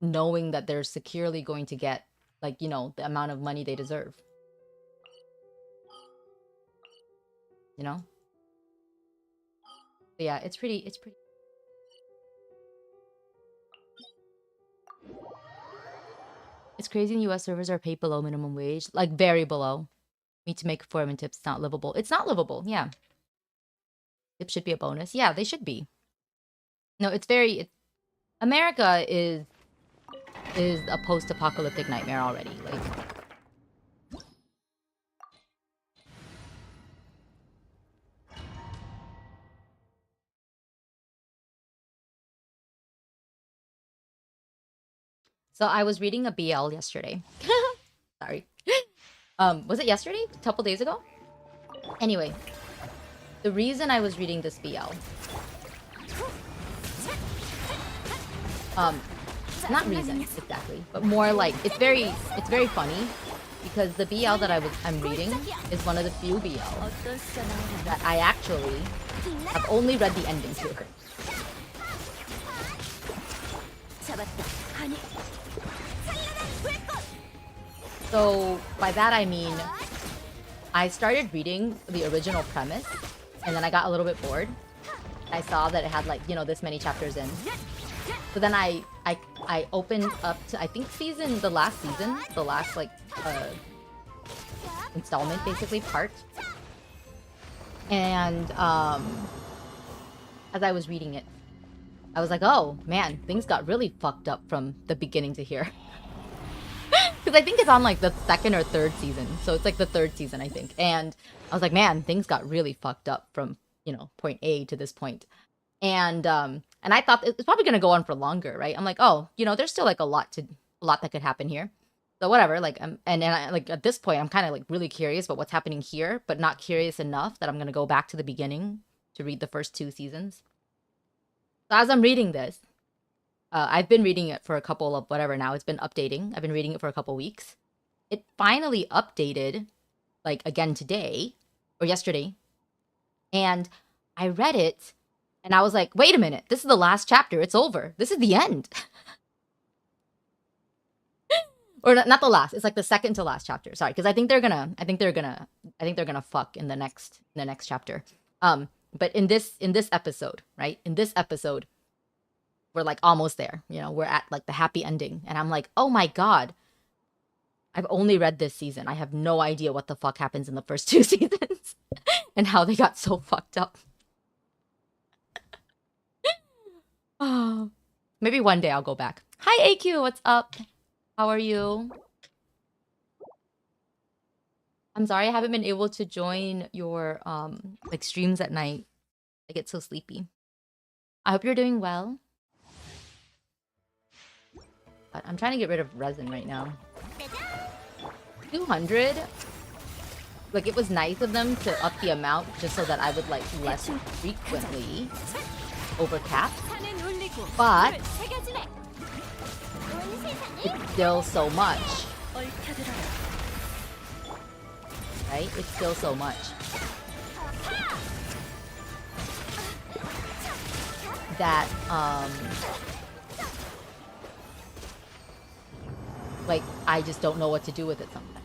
knowing that they're securely going to get like, you know, the amount of money they deserve. You know? But yeah, it's pretty It's crazy in US servers are paid below minimum wage, like very below. Need to make foreman tips, it's not livable. It's not livable, yeah. Tips should be a bonus. Yeah, they should be. No, America is a post-apocalyptic nightmare already. Like so I was reading a BL yesterday. Sorry. Was it yesterday? A couple days ago? Anyway, the reason I was reading this BL, not reason exactly, but more like it's very funny because the BL that I'm reading is one of the few BL that I actually have only read the ending to. So by that I mean I started reading the original premise and then I got a little bit bored. I saw that it had like, you know, this many chapters in. So then I opened up to I think the last like installment basically part. And as I was reading it, I was like, oh man, things got really fucked up from the beginning to here. Because I think it's on like the second or third season. So it's like the third season, I think. And I was like, man, things got really fucked up from, you know, point A to this point. And I thought it's probably going to go on for longer, right? I'm like, oh, you know, there's still like a lot that could happen here. So whatever, like, and I, like at this point, I'm kind of like really curious about what's happening here, but not curious enough that I'm going to go back to the beginning to read the first 2 seasons. So as I'm reading this, I've been reading it for a couple of whatever now. It's been updating. I've been reading it for a couple weeks. It finally updated, like, again today or yesterday. And I read it and I was like, wait a minute, this is the last chapter. It's over. This is the end. Or not the last. It's like the second to last chapter. Sorry, because I think they're gonna fuck in the next chapter. But in this episode, right? In this episode, we're like almost there. You know, we're at like the happy ending, and I'm like, oh my god, I've only read this season. I have no idea what the fuck happens in the first 2 seasons and how they got so fucked up. Oh, maybe one day I'll go back. Hi AQ, what's up? How are you? I'm sorry I haven't been able to join your like streams at night. I get so sleepy. I hope you're doing well. But I'm trying to get rid of resin right now. 200? Like, it was nice of them to up the amount just so that I would like less frequently overcap. But it's still so much. Right? It's still so much. That, like, I just don't know what to do with it sometimes.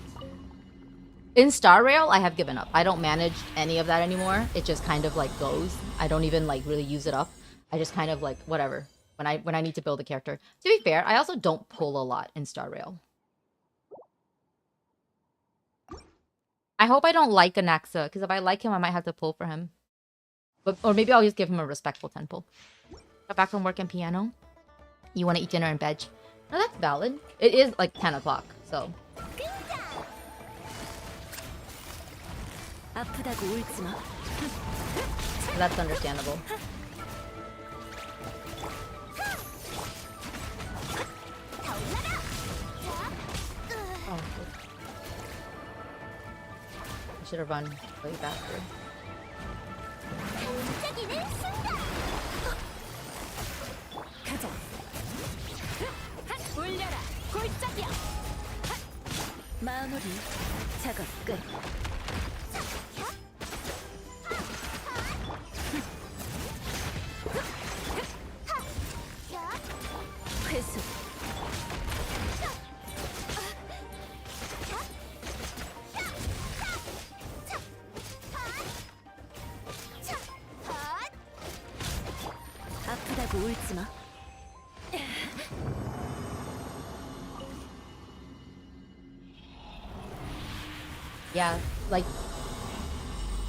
In Star Rail, I have given up. I don't manage any of that anymore. It just kind of, like, goes. I don't even, like, really use it up. I just kind of, like, whatever. When I need to build a character. To be fair, I also don't pull a lot in Star Rail. I hope I don't like Anaxa, because if I like him, I might have to pull for him. But, or maybe I'll just give him a respectful 10 pull. Got back from work and piano. You want to eat dinner in bed? No, that's valid. It is like 10 o'clock, so. That's understandable. Oh, I should have run way faster. 마무리 작업 끝. 회수. 아프다고 울지 마. Yeah, like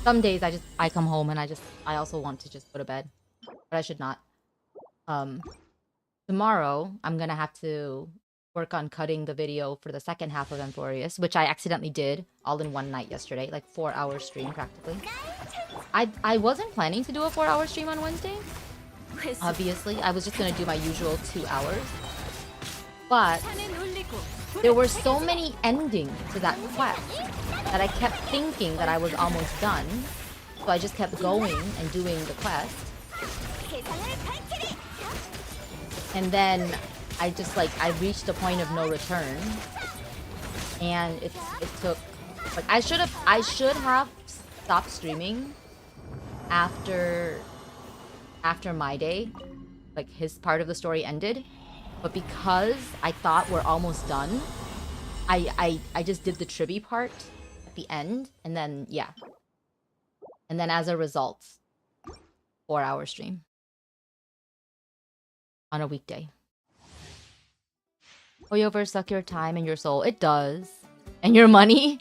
some days I come home and I also want to just go to bed, but I should not. Tomorrow I'm gonna have to work on cutting the video for the second half of Amphorius, which I accidentally did all in one night yesterday, like 4-hour stream practically. I wasn't planning to do a 4-hour stream on Wednesday. Obviously, I was just gonna do my usual 2 hours, but there were so many endings to that quest that I kept thinking that I was almost done. So I just kept going and doing the quest. And then I just like, I reached a point of no return. And it took, like, I should have stopped streaming after my day. Like, his part of the story ended. But because I thought we're almost done, I just did the tribby part at the end, and then, yeah. And then as a result, 4-hour stream. On a weekday. Hoyover suck your time and your soul. It does. And your money?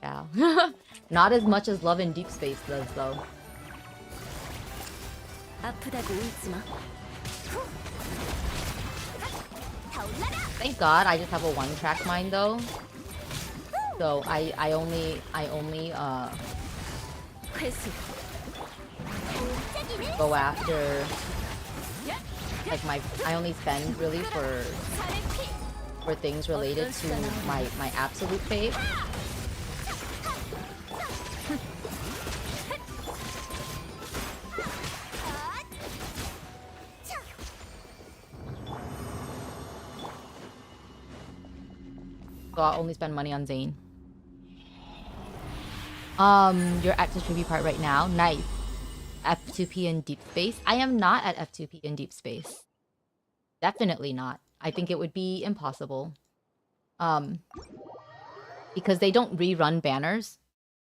Yeah. Not as much as Love in Deep Space does, though. Thank God I just have a 1-track mind though. So I only go after like I only spend really for things related to my absolute fave. So I'll only spend money on Zane. You're at the trivia part right now. Nice. F2P in deep space. I am not at F2P in deep space. Definitely not. I think it would be impossible. Because they don't rerun banners.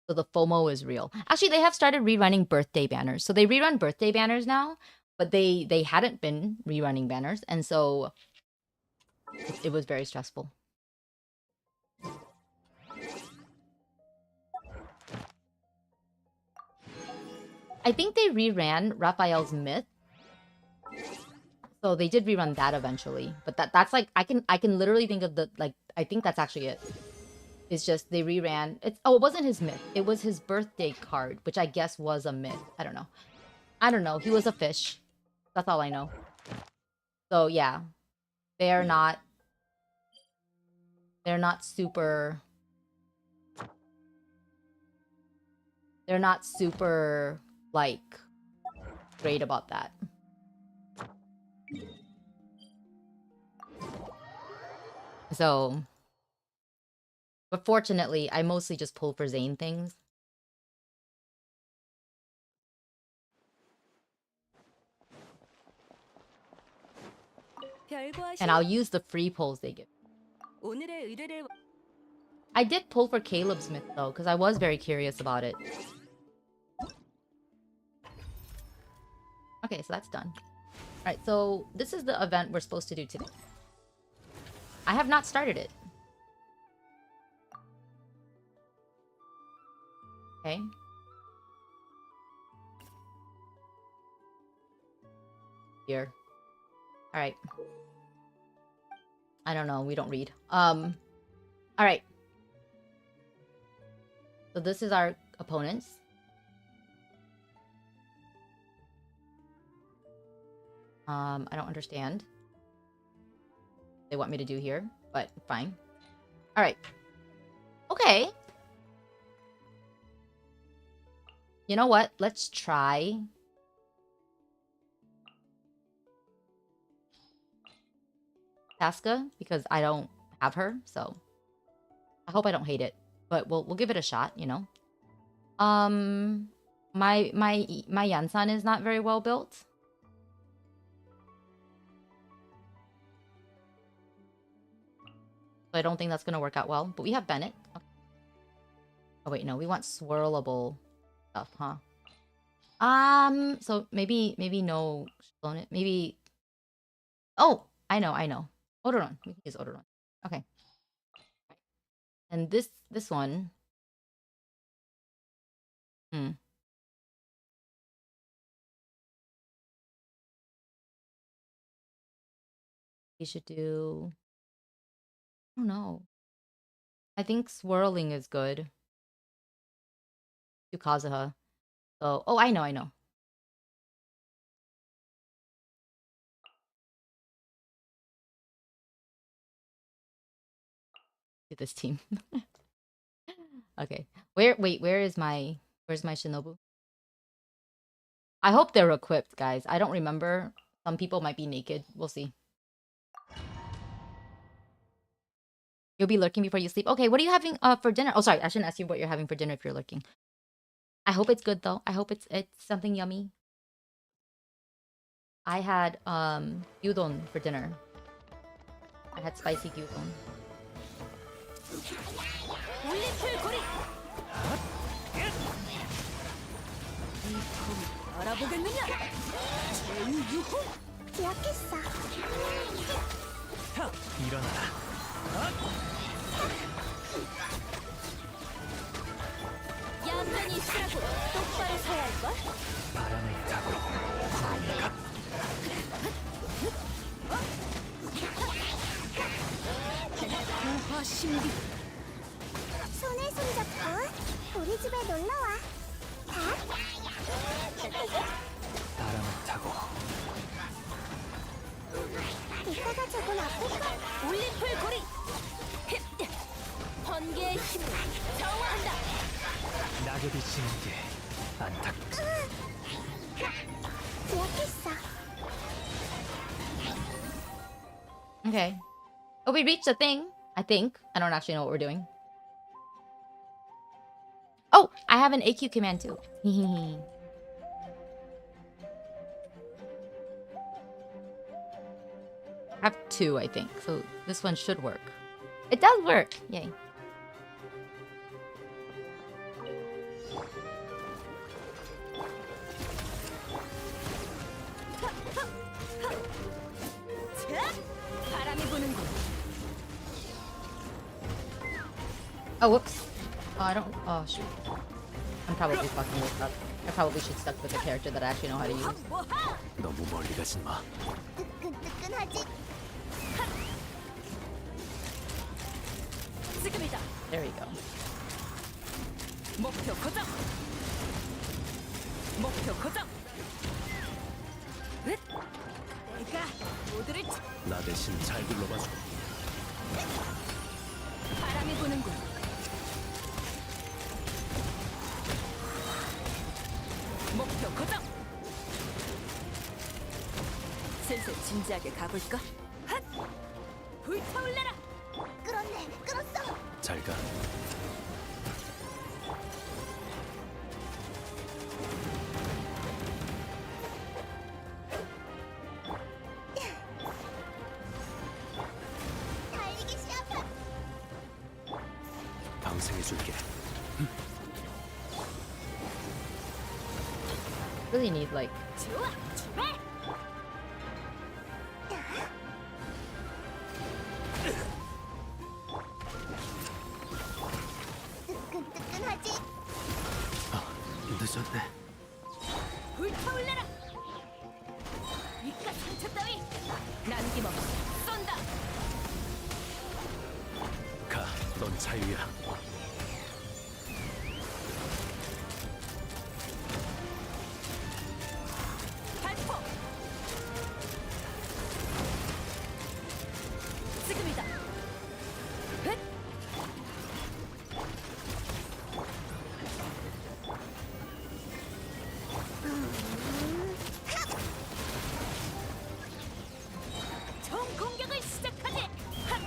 So the FOMO is real. Actually, they have started rerunning birthday banners. So they rerun birthday banners now, but they hadn't been rerunning banners, and so it was very stressful. I think they reran Raphael's Myth. So they did rerun that eventually. But that's like I can literally think of the like I think that's actually it. It's just they reran it wasn't his myth. It was his birthday card, which I guess was a myth. I don't know. He was a fish. That's all I know. So yeah. They're not super like great about that. So, but fortunately, I mostly just pull for Zane things. And I'll use the free pulls they give. I did pull for Caleb's Myth though, because I was very curious about it. Okay, so that's done. Alright, so this is the event we're supposed to do today. I have not started it. Okay. Here. Alright. I don't know, we don't read. Alright. So this is our opponents. I don't understand. They want me to do here, but fine. Alright. Okay. You know what? Let's try Tasca, because I don't have her, so I hope I don't hate it. But we'll give it a shot, you know. My Yansan is not very well built. So I don't think that's gonna work out well. But we have Bennett. Okay. Oh wait, no, we want swirlable stuff, huh? So maybe no Shlonit. Maybe. Oh, I know. Odoron. We can use Odoron. Okay. And this one. We should do. I don't know. I think swirling is good. To Kazuha. So, oh, I know. To this team. Okay. Where's my Shinobu? I hope they're equipped, guys. I don't remember. Some people might be naked. We'll see. You'll be lurking before you sleep. Okay, what are you having for dinner? Oh, sorry, I shouldn't ask you what you're having for dinner if you're lurking. I hope it's good though. I hope it's something yummy. I had gyudon for dinner. I had spicy gyudon. 얌전히 있으라고 똑바로 서야 할걸? 바람을 타고 구름을 고화 신비 손에 손잡고 우리 집에 놀러와. 바람을 타고 이따가 조금 아플걸? 올림플 고리 번개의 힘을 정화한다. 낙엽이 지는 게 안타깝다. 기억했어. Okay. Oh, we reached the thing. I think. I don't actually know what we're doing. Oh, I have an AQ command too. I have 2, I think. So this one should work. It does work. Yay. 바람이 부는군. Oh, whoops. Oh, I don't. Oh, shoot. I'm probably fucking this up. I probably should stuck with a character that I actually know how to use. 너무 멀리 가진 마. 뜨끈뜨끈하지? 지금이다. There we go. 목표 고정. 목표 고정. 으ත්. 내가 모두를 나 대신 잘 둘러봐줘. 바람이 부는군. 목표 고정. 슬슬 진지하게 가볼까? 핫! 불타올라라. 끌었네, 끌었어. 잘 가. 달리기 시작한. 방생해줄게. Really need like. 좋아, 출발. 뜨끈뜨끈하지? 늦었네. 불타올라라. 이깟 상처 따위 남김없이 쏜다. 가. 넌 자유야. 발포. 지금이다. 헥. 총 공격을 시작하지. 핫.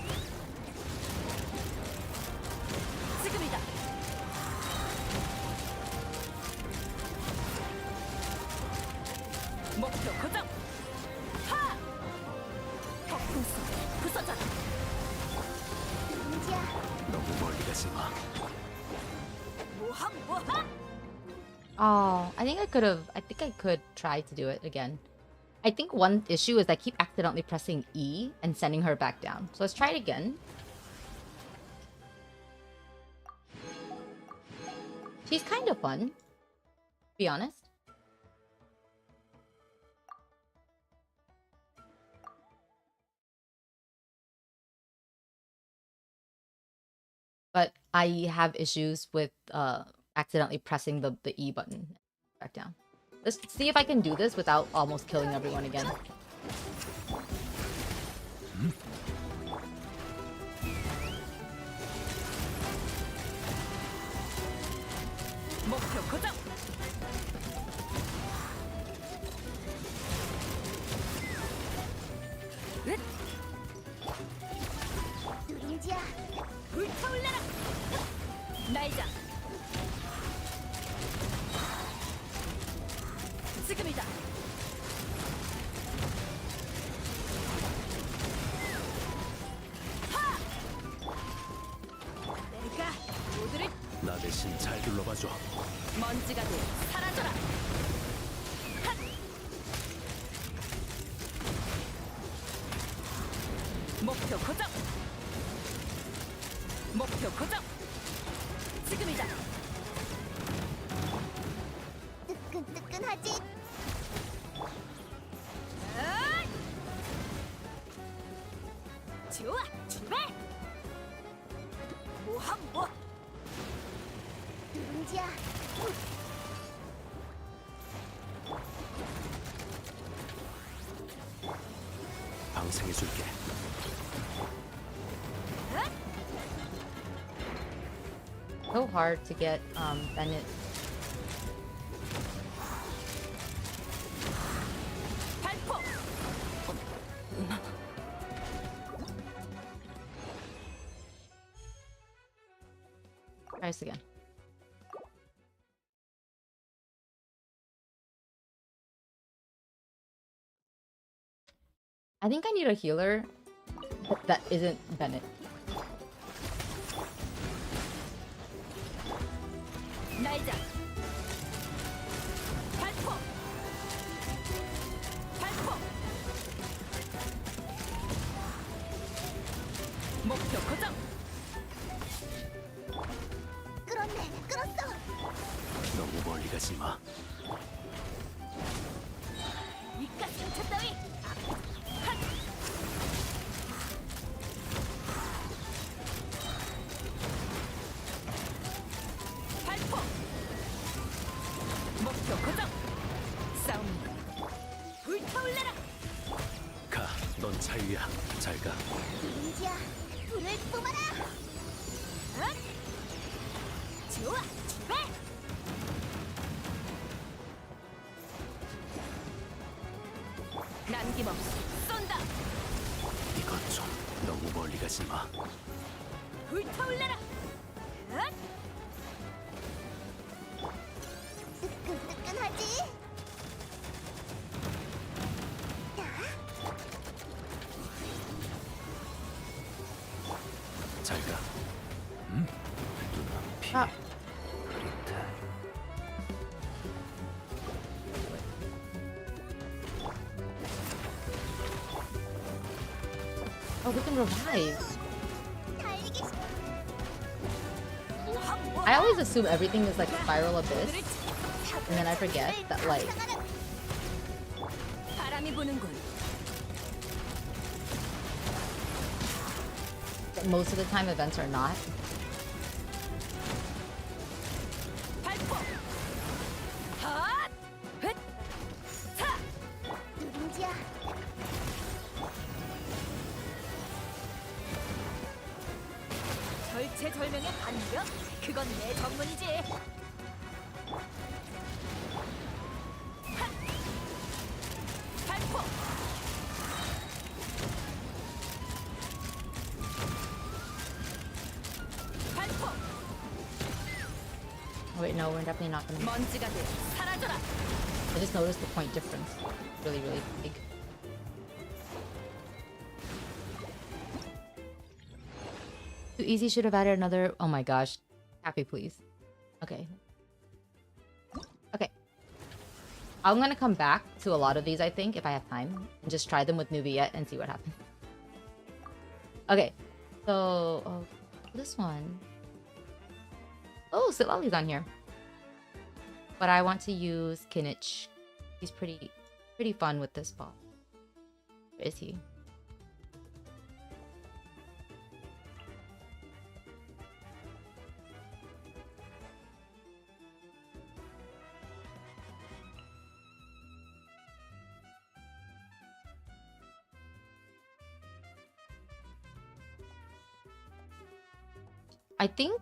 지금이다. 목표 고정. 하. 폭풍수 부서져라. 은지야, 너무 멀리 가지 마. 모함 모함. Oh, I think I could have. I think I could try to do it again. I think one issue is I keep accidentally pressing E and sending her back down. So let's try it again. She's kind of fun, to be honest. But I have issues with accidentally pressing the E button back down. Let's see if I can do this without almost killing everyone again. 목표 고정. 으ත්. 누룽지야. 불타올라라. 날자. 지금이다. 하. 내가 모두를 나 대신 잘 둘러봐줘. 먼지가 돼 사라져라. 핫. 목표 고정. 목표 고정. 지금이다. 뜨끈뜨끈하지? 으이! 좋아, 출발. 모함 모. 누룽지야. 방생해줄게. So hard to get Bennett. 발포. this again. I think I need a healer that isn't Bennett. 날자. 발포. 발포. 목표 고정. 끌었네, 끌었어. 너무 멀리 가지 마. 이깟 상처 따위. 핫. 발포. 목표 고정. 싸움. 불타올라라. 가, 넌 자유야. 잘 가. 누룽지야, 불을 뿜어라. 핫. 좋아. 출발. 남김없이 쏜다. 이건 좀 너무 멀리 가지 마. 불타올라라. 핫. 뜨끈뜨끈하지? 잘 가. 응? 눈앞이 아. 흐릿해. Oh, we can revive. 달리기 시- I always assume everything is like Spiral Abyss, and then I forget that like 바람이 부는군. that most of the time events are not. 발포. 핫. 헷. 차. 누룽지야, 절체절명의 반격? 그건 내 전문이지. 핫. 발포. 발포. Oh, wait, no, we're definitely not gonna. 먼지가 돼 사라져라. I just noticed the point difference. Really, really big. Too easy, should have added another. Oh my gosh. Happy, please. Okay. Okay. I'm gonna come back to a lot of these, I think, if I have time. And just try them with Nubia and see what happens. Okay. So, oh, this one. Oh, Silali's on here. But I want to use Kinich. He's pretty fun with this boss. Where is he? I think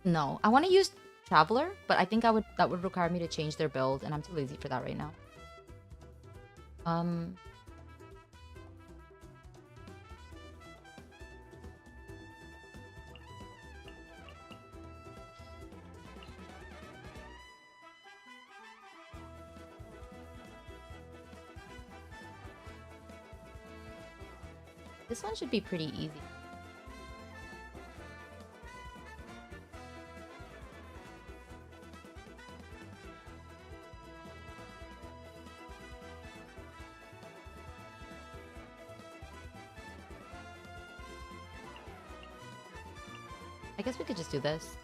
no. I want to use Traveler, but I think that would require me to change their build, and I'm too lazy for that right now. This one should be pretty easy. I guess we could just do this.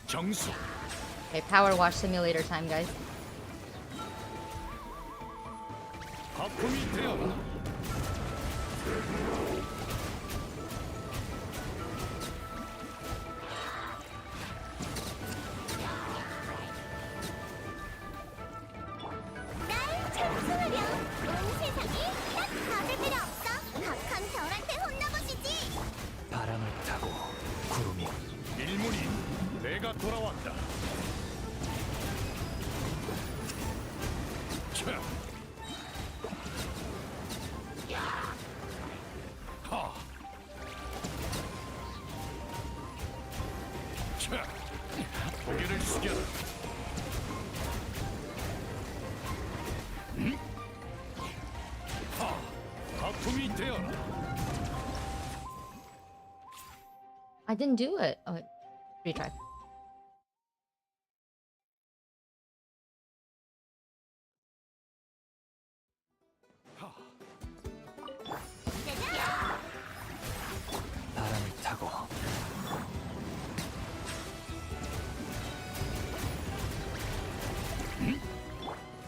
정수. Okay, power wash simulator time, guys. 거품이 되어. 날 찬송하렴. 온 세상이 딱 받을 필요 없어. 별한테 혼나보시지. 바람을 타고 구름이 일문이 내가 돌아왔다. 차. 하. 차. 고개를 숙여라. 하. 거품이 되어라. I didn't do it. Oh, wait. Retry. 바람을 타고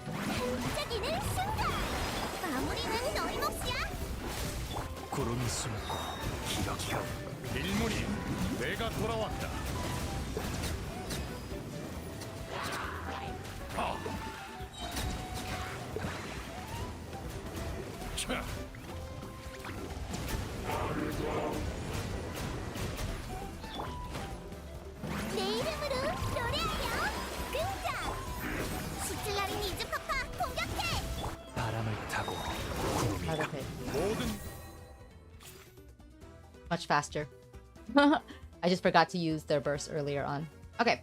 반짝이는 순간. 마무리는 너희 몫이야. 구름이 숨고 기러기가 일문이 내가 돌아왔다. 하. 차. 내 이름으로 노래하여 등장. 시틀라린 이즈파파 공격해. 바람을 타고 구름이 Not okay. 모든 Much faster. I just forgot to use their burst earlier on. Okay.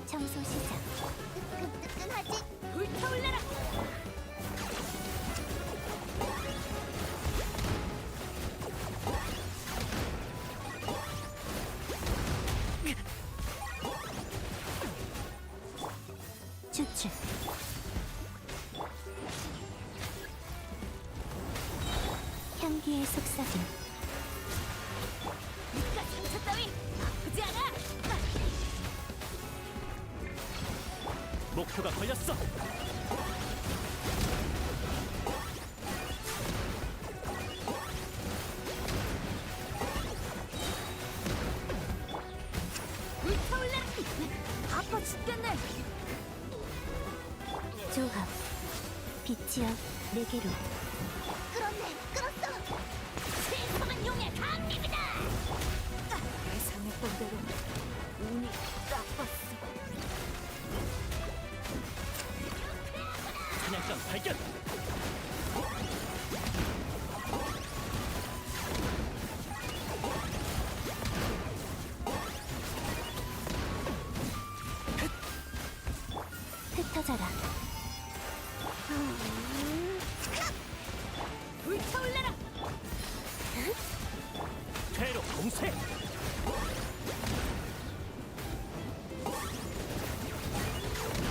청소 시작. 뜨끈뜨끈하지. 불타올라라. 추출. 향기의 속삭임. 니가 상처 따위 아프지 않아. 목표가 걸렸어. 불타올라라. 아파 죽겠네. 조합. 빛이여 내게로. 끌었네. 끌었어. 신성한 용의 강림이다. 예상했던 대로 운이 나빴어. 사냥감 발견. 흩어져라. 불타올라라. 퇴로 공세.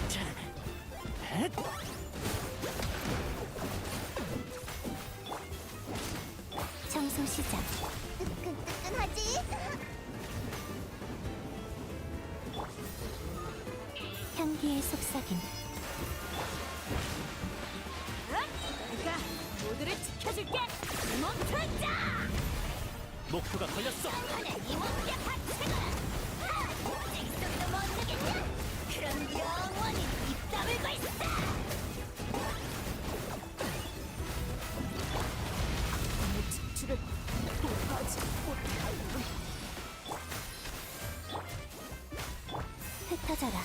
자, 헷. 청소 시작. 뜨끈뜨끈하지. 향기의 속삭임. 내가 모두를 지켜줄게. 멈춰자. 목표가 걸렸어. 하늘 이 몸께 바치거라. 생소리도 못 느겠냐? 그럼 영원히 입 다물고 있어. 내 집주를 돌아가지 못하는 흩어져라.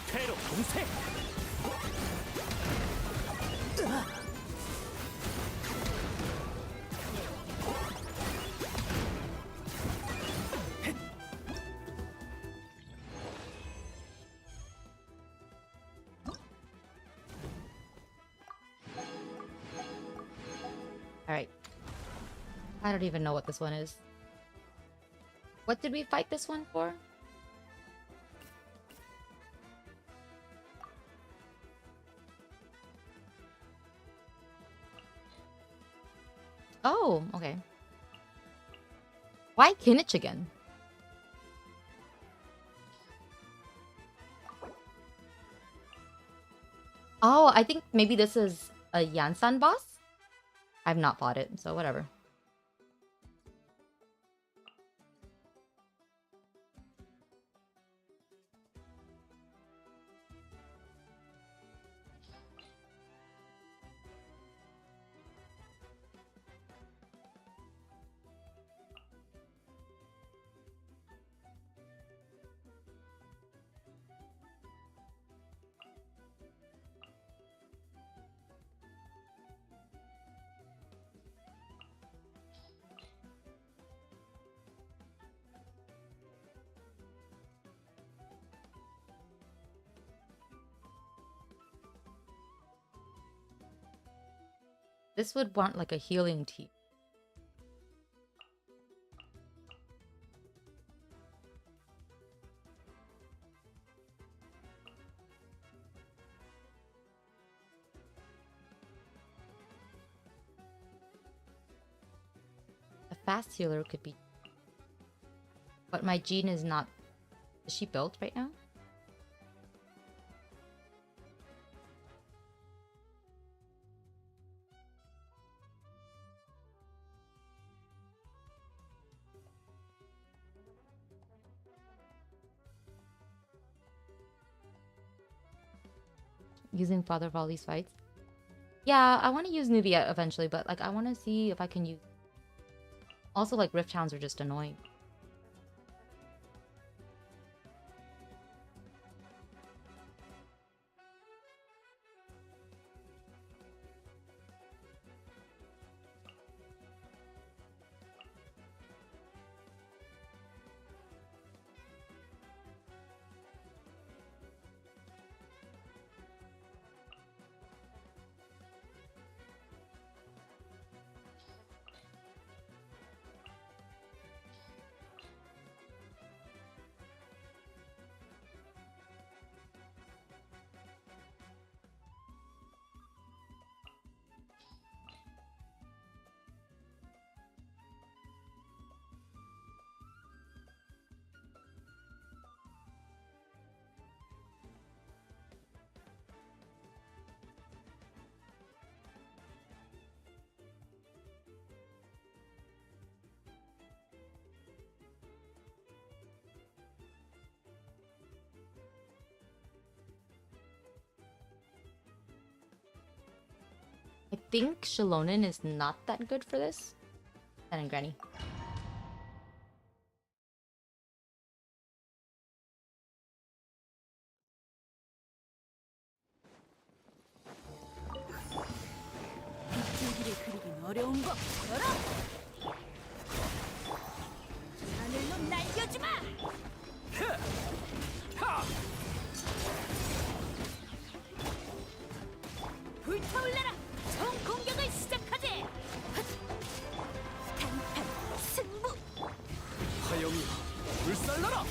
퇴로 공세. Alright. I don't even know what this one is. What did we fight this one for? Oh, okay. Why Kinich again? Oh, I think maybe this is a Yansan boss? I've not fought it, so whatever. This would want like a healing team. A fast healer could be, but my Jean is not. Is she built right now? Using Father of all these fights. Yeah, I want to use Nubia eventually, but like I want to see if I can use. Also, like Rift Hounds are just annoying. I think Shilonin is not that good for this. And Granny. 빗줄기를 그리긴 어려운 거 알아? 하늘로 날려주마! 불타올라라! 총 공격을 시작하지! 단판 승부! 화영이 불살라라.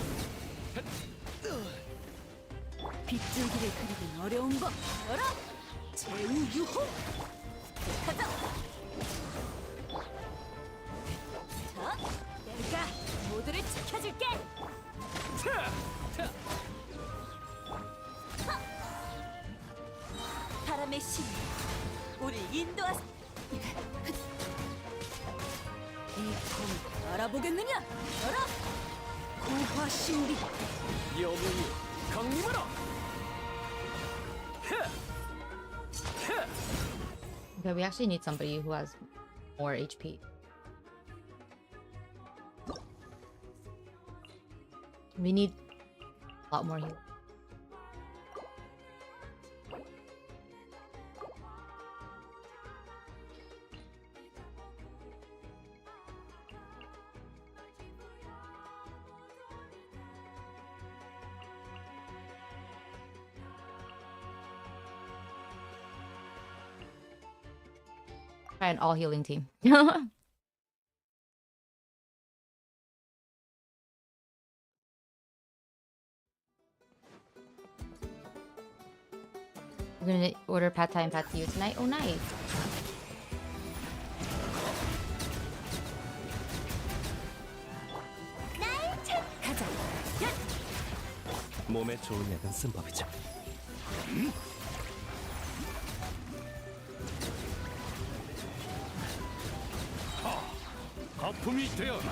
빗줄기를 그리긴 어려운 거 알아? 제우유호! 가자! 자, 내가 모두를 지켜줄게! 바람의 신, 우리 인도하사. 이 검 알아보겠느냐? 알아? 고화 신비. 영웅이 강림하라. Okay, we actually need somebody who has more HP. We need a lot more heal. Try an all healing team. We're gonna order pad thai and pad see you tonight. Oh, nice. 가자. 몸에 좋은 약은 쓴 법이죠. 거품이 되어라.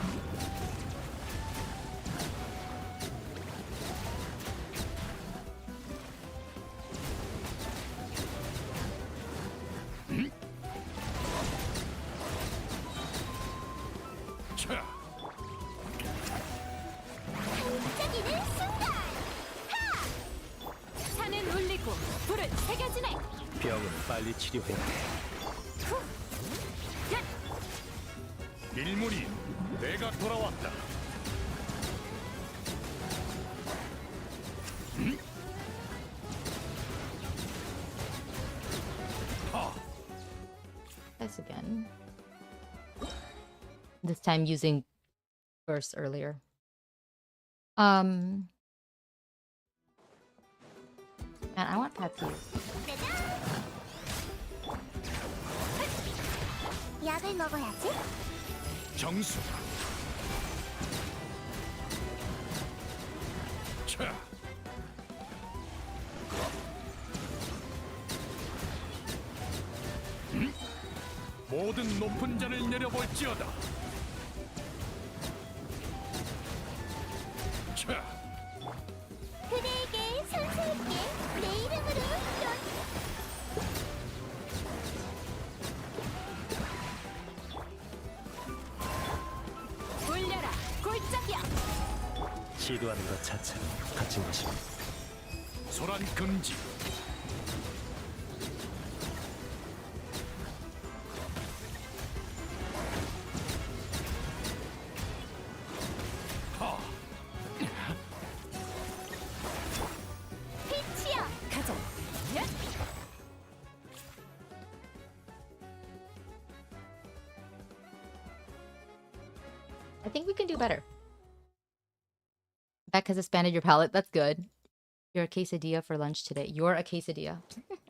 자, 반짝이는 순간. 산은 울리고 불은 새겨지네. 병은 빨리 치료해야 돼. 일물이 내가 돌아왔다. This time using burst earlier. Man, I want tattoos. 약을 먹어야지. 정수. 차. 모든 높은 잔을 내려볼지어다. 차. 그대에게 선사할게. 내 이름으로 울려라 골짜기야. 시도하는 것 자체가 갇힌 것입니다. 소란 금지. 하. 빛이여. 가자. 야. I think we can do better. Beck has expanded your palate. That's good. You're a quesadilla for lunch today. You're a quesadilla.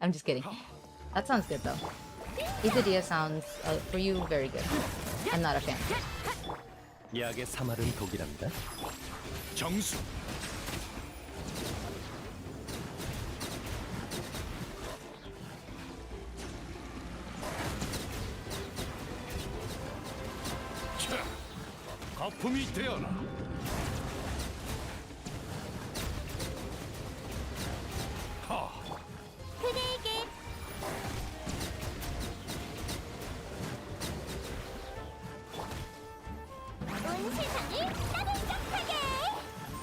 I'm just kidding. That sounds good though. Quesadilla sounds, for you, very good. I'm not a fan. 약의 사말은 독이랍니다. 정수. 차. 거품이 되어라. 하. 그대에게 온 세상을 따뜻하게.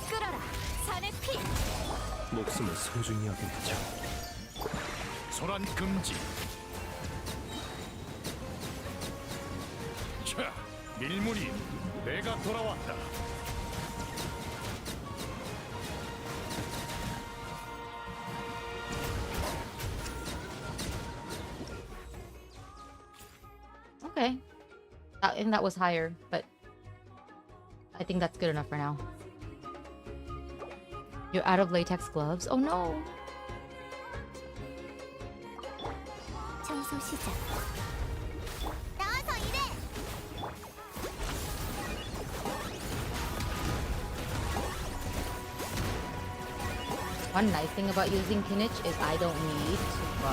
끌어라 산의 피. 목숨을 소중히 여겨야죠. 소란 금지. 차. 밀물이 내가 돌아왔다. Okay. And that was higher, but I think that's good enough for now. You're out of latex gloves? Oh no! 청소 시작. 나와서 일해. One nice thing about using Kinich is I don't need to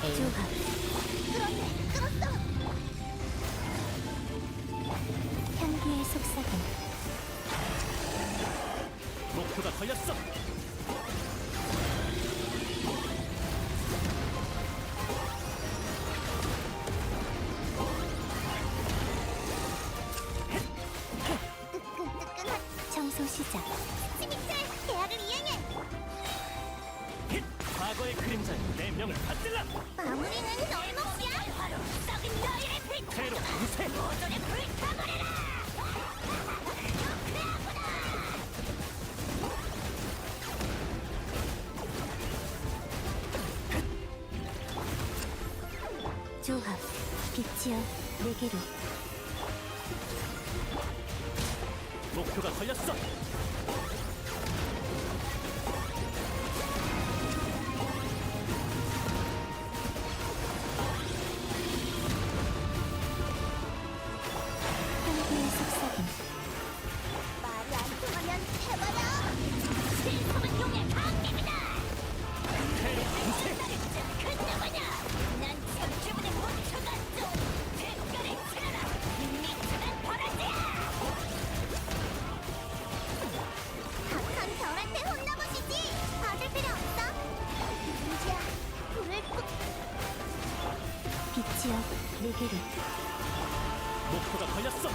aim. 끌었어. 향기의 속삭임. 목표가 걸렸어. 뜨끈뜨끈한 청소 시작. 스미틀 계약을 이행해. 과거의 그림자에 내 명을 받들라. 마무리는 너의 몫이야. 바로 썩은 너희의 빛. 테러 우세. 모조리 불타버려라. 조합. 빛이여 내게로. 목표가 걸렸어. 향기의 속삭임. 말이 안 통하면 해버려. 신성한 용의 강림이다. 테러 우세. 큰 누구냐? 난 천주문의 목표가 또 대가를 치러라. 미쳐난 버라지야. 강한 별한테 혼나보시지. 받을 필요 없어. 문제야. 불을 뿜. 빛이여 내게로. 목표가 걸렸어.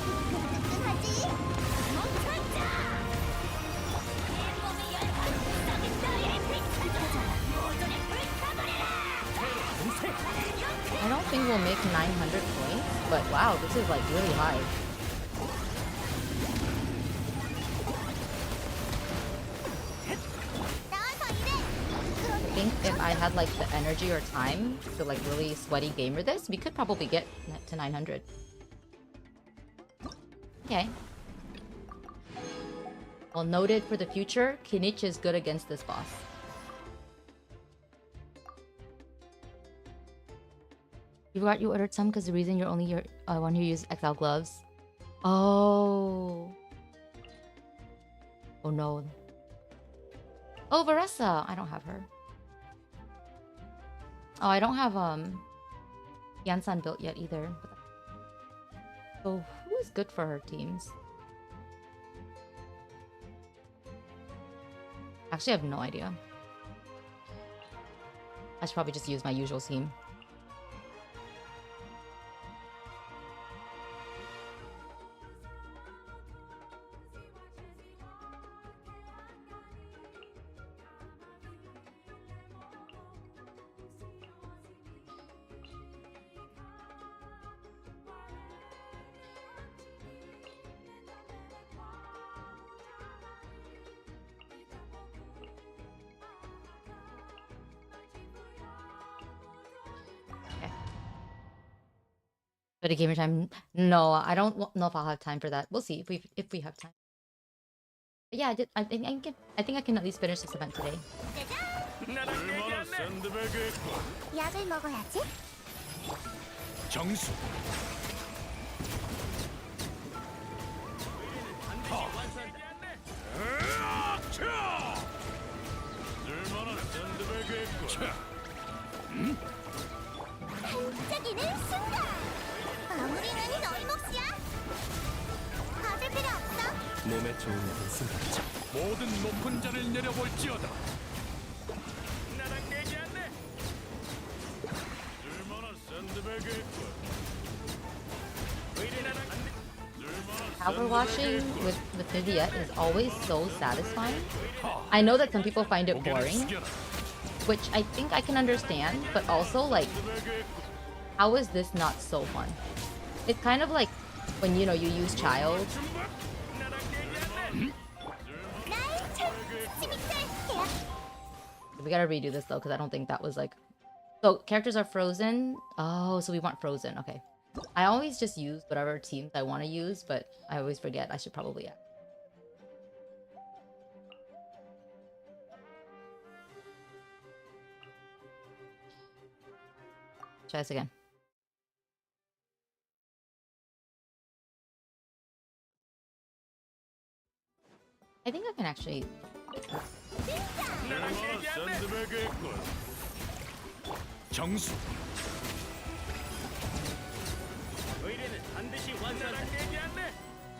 뜨끈뜨끈하지. 멈춰있자. 내 몸의 열판 썩은 너희의 빛을 모조리 불타버려라. 테러 우세. I don't think we'll make 900 points, but wow, this is like really high. I think if I had like the energy or time to like really sweaty gamer this, we could probably get to 900. Okay. Well, noted for the future, Kinich is good against this boss. You forgot you ordered some because the reason you're only your one who used XL gloves. Oh. Oh no. Oh, Varessa. I don't have her. Oh, I don't have Yansan built yet either. So who is good for her teams? Actually, I have no idea. I should probably just use my usual team. But a gamer time? No, I don't know if I'll have time for that. We'll see if we have time. But yeah, I think I can at least finish this event today. 얼마나 샌드백일걸. 약을 먹어야지. 정수. 얼마나 샌드백일걸. 반짝이는 순간. 마무리는 너희 몫이야. 받을 필요 없어. 몸에 좋은 일은 순간. 모든 높은 자를 내려볼지어다. 나랑 얘기할래? 얼마나 샌드백일걸. Power washing with Viviette is always so satisfying. I know that some people find it boring, which I think I can understand, but also like, how is this not so fun? It's kind of like when you use child. We gotta redo this though, because I don't think that was like. So characters are frozen. Oh, so we want frozen. Okay. I always just use whatever teams I want to use, but I always forget. I should probably add. Try this again. I think I can actually. 정수.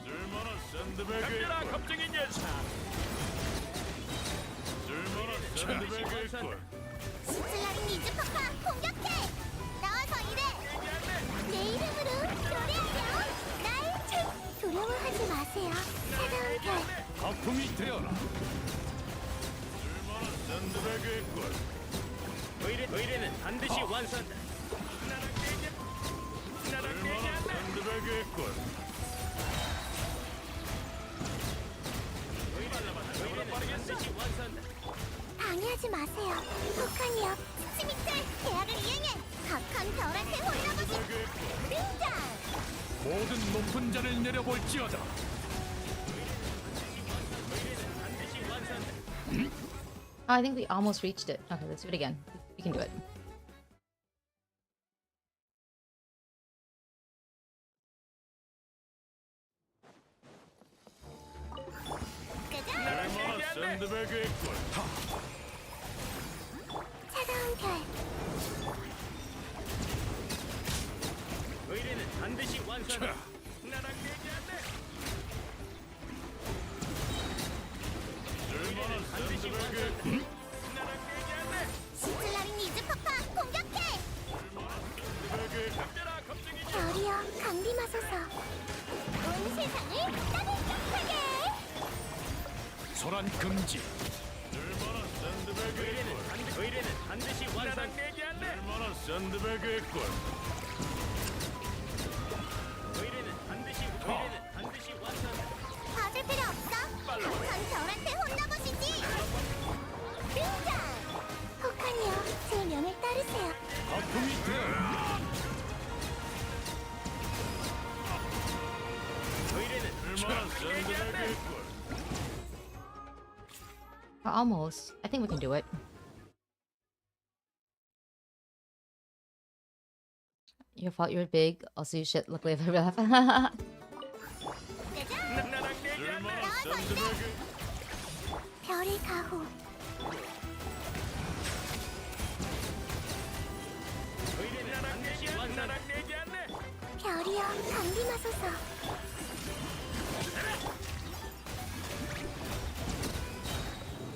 얼마나 샌드백일걸. 겁쟁이 녀석. 얼마나 샌드백일걸. 슬라임 이즈파파 공격해. 나와서 일해. 내 이름으로 노래하렴. 날 참 두려워하지 마세요. 차가운 별. 거품이 되어라. 얼마나 샌드백일걸. 의뢰는 반드시 완수한다. 얼마나 샌드백일걸. 방해하지 마세요. 북한이요. 스미틀 계약을 이행해. 각한 별한테 홀려보시. 등장. 모든 높은 자를 내려볼지어다. Oh, I think we almost reached it. Okay, let's do it again. We can do it. 얼마나 샌드백일걸. 차가운 별. 의뢰는 반드시 완수한다. 나랑 얘기할래? 얼마나 샌드백일걸. 나랑 얘기할래? 슬라임 이즈파파 공격해. 샌드백일걸. 겁쟁이 별이여 강림하소서. 온 세상을 따뜻하게. 소란 금지. 얼마나 샌드백일걸. 의뢰는 반드시 완수한다. 얼마나 샌드백일걸. 얼마나 샌드백일 걸. Almost. I think we can do it. Your fault you're big. Also, you should look like a laugh. 나랑 얘기할래. 얼마나 샌드백일. 별의 가호. 나랑 얘기할래. 별이여 감기마소서.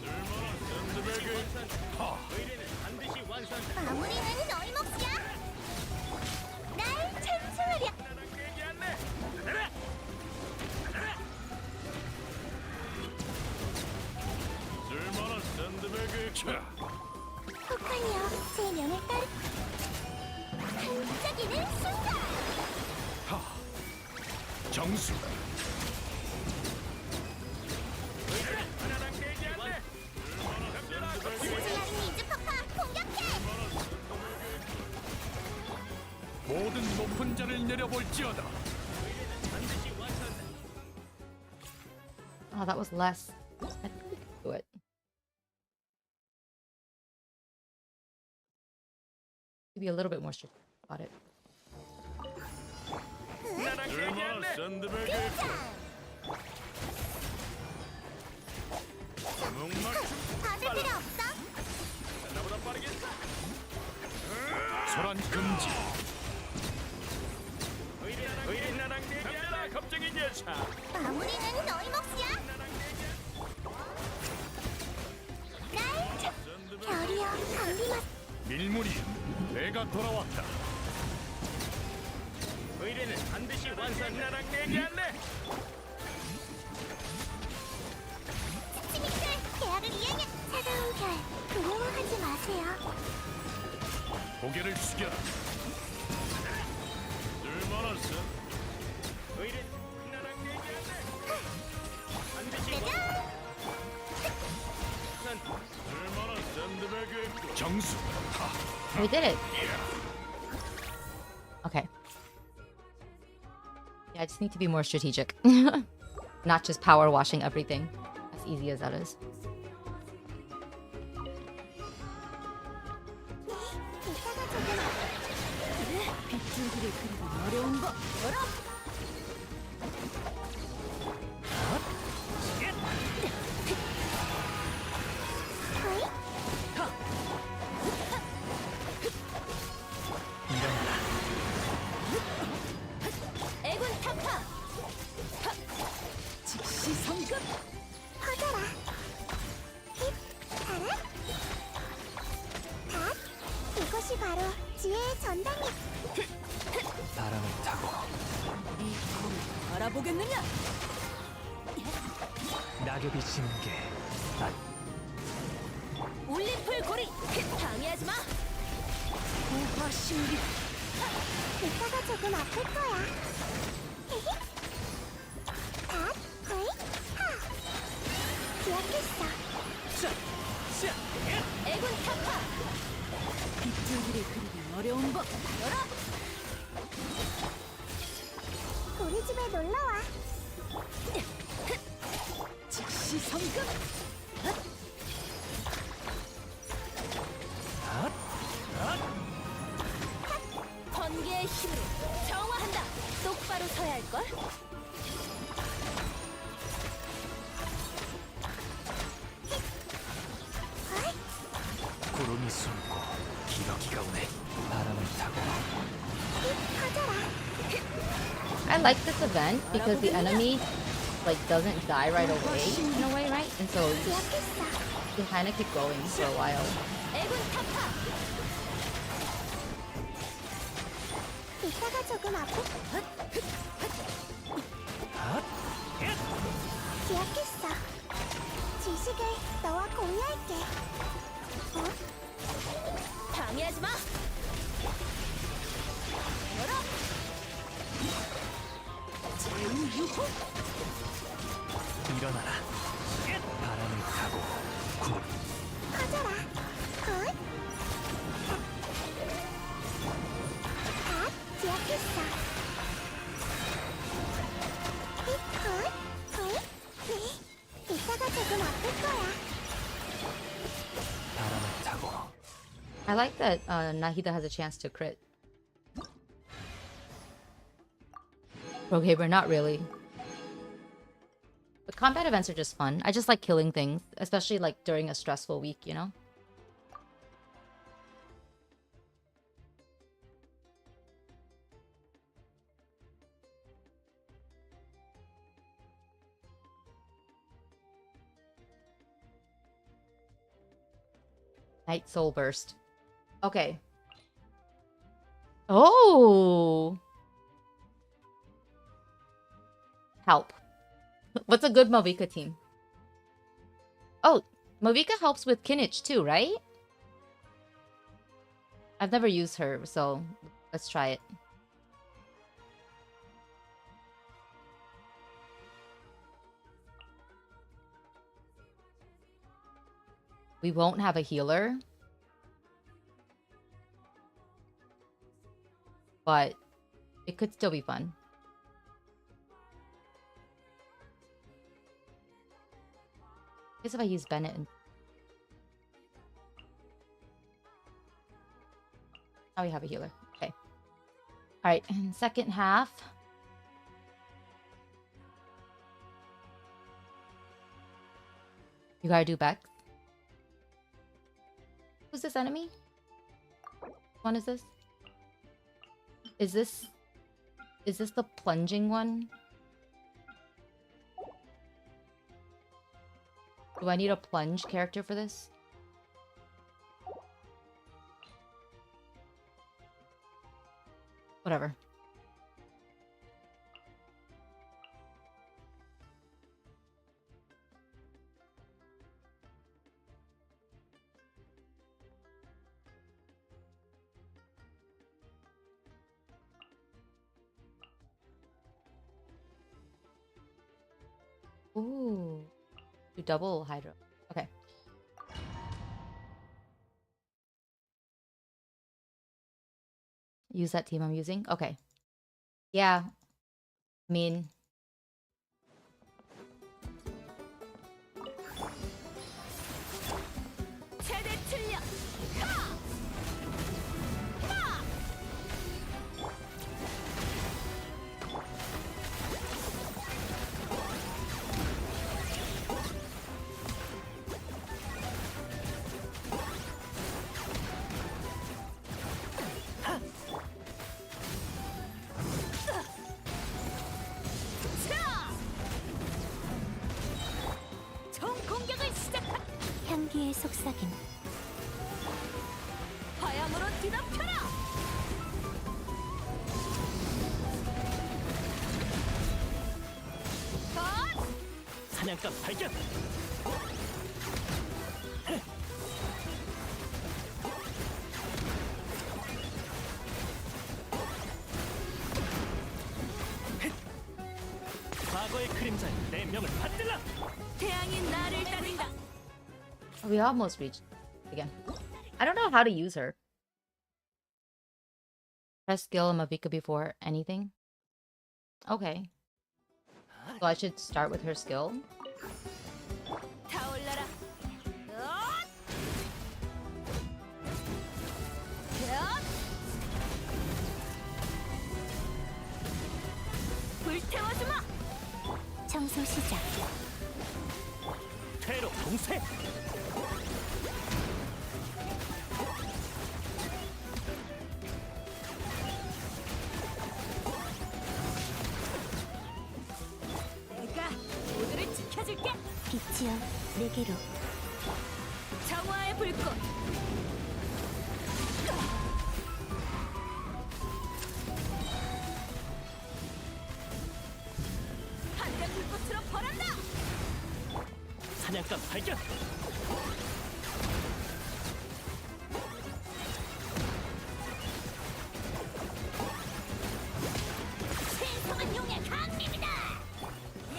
얼마나 샌드백일. 의뢰는 반드시 완수한다. 마무리는 너희 몫이야. 날 찬송하랴. 나랑 얘기할래. 얼마나 샌드백일. 혹하니여 제 명을 따르. 반짝이는 순간. 정수. 나랑 얘기할래. 지하린 이즈파파 공격해. 모든 높은 자를 내려볼지어다. Oh, that was less. I think we can do it. Be a little bit more strict about it. 나랑 얘기할래. 샌드백일. 받을 필요 없어. 나보다 빠르겠어. 소란 금지. 의뢰 나랑 얘기할래. 겁쟁이 녀석. 마무리는 너희 몫이야. 날 차. 별이여 감기마. 밀물이 내가 돌아왔다. 의뢰는 반드시 완수한다. 나랑 얘기할래. 스미클 계약을 이행해. 차가운 별 두려워하지 마세요. 고개를 숙여라. 얼마나 샌. 의뢰 나랑 얘기할래. 반드시 짜잔. 얼마나 샌드백일. 정수. We did it. Okay. Yeah, I just need to be more strategic. Not just power washing everything. As easy as that is. 이따가 조금. 빗줄기를 그리기 어려운 거 열어. 애군 타파. 즉시 성급. 퍼져라. 힙, 하나. 닷. 이것이 바로 지혜의 전당이. 바람을 타고 이 검을 알아보겠느냐? 낙엽이 지는 게 올림플 고리. 방해하지 마. 우화 신비. 이따가 조금 아플 거야. 닷, 호이, 하. 기억했어. 애군 타파. 빗줄기를 그리기 어려운 법 열어. 우리 집에 놀러와. 즉시 성급. 번개의 힘으로 정화한다. 똑바로 서야 할걸. 구름이 숨고 기러기가 오네. 바람을 타고 I like this event because the enemy like doesn't die right away in a way, right? And so 기억했어. you kind of keep going for a while. 애군 타파. 이따가 조금 아프. 기억했어. 지식을 너와 공유할게. 어? 방해하지 마. 열어. 제우유호. 일어나라. 바람을 타고 구름. 퍼져라. 굿. 갓. 기억했어. 굿. I like that Nahida has a chance to crit. Okay, but not really. But combat events are just fun. I just like killing things, especially like during a stressful week, you know? Night Soul Burst. Okay. Oh! Help. What's a good Movika team? Oh, Movika helps with Kinich too, right? I've never used her, so let's try it. We won't have a healer. But it could still be fun. I guess if I use Bennett and... Now we have a healer. Okay. Alright, and second half. You gotta do Bex. Who's this enemy? Which one is this? Is this the plunging one? Do I need a plunge character for this? Whatever. Ooh. Do double hydro. Okay. Use that team I'm using? Okay. Yeah. I mean... 최대 출력. 하! 하! 총 공격을 시작한 향기의 속삭임. 화염으로 뒤덮여라. 사냥감 발견. 과거의 그림자에 내 명을 받들라. 태양이 나를 따른다. We almost reached again. I don't know how to use her. Press skill and Mavika before anything. Okay. So I should start with her skill. 타올라라. 엇! 엇! 불태워주마. 청소 시작. 퇴로 공세. 내가 모두를 지켜줄게. 빛이여 내게로. 정화의 불꽃. 하늘의 불꽃으로 벌한다. 사냥감 발견. 신성한 용의 강림이다.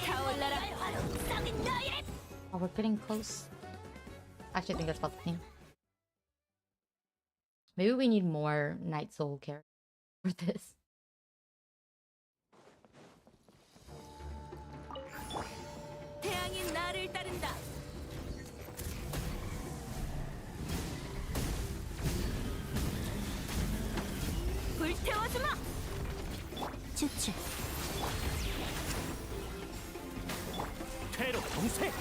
타올라라. 썩은 너희를. Oh, we're getting close. Actually, I think that's about the thing. Maybe we need more Night Soul characters for this. 태양이 나를 따른다. 불태워주마. 주출. 퇴로 봉쇄.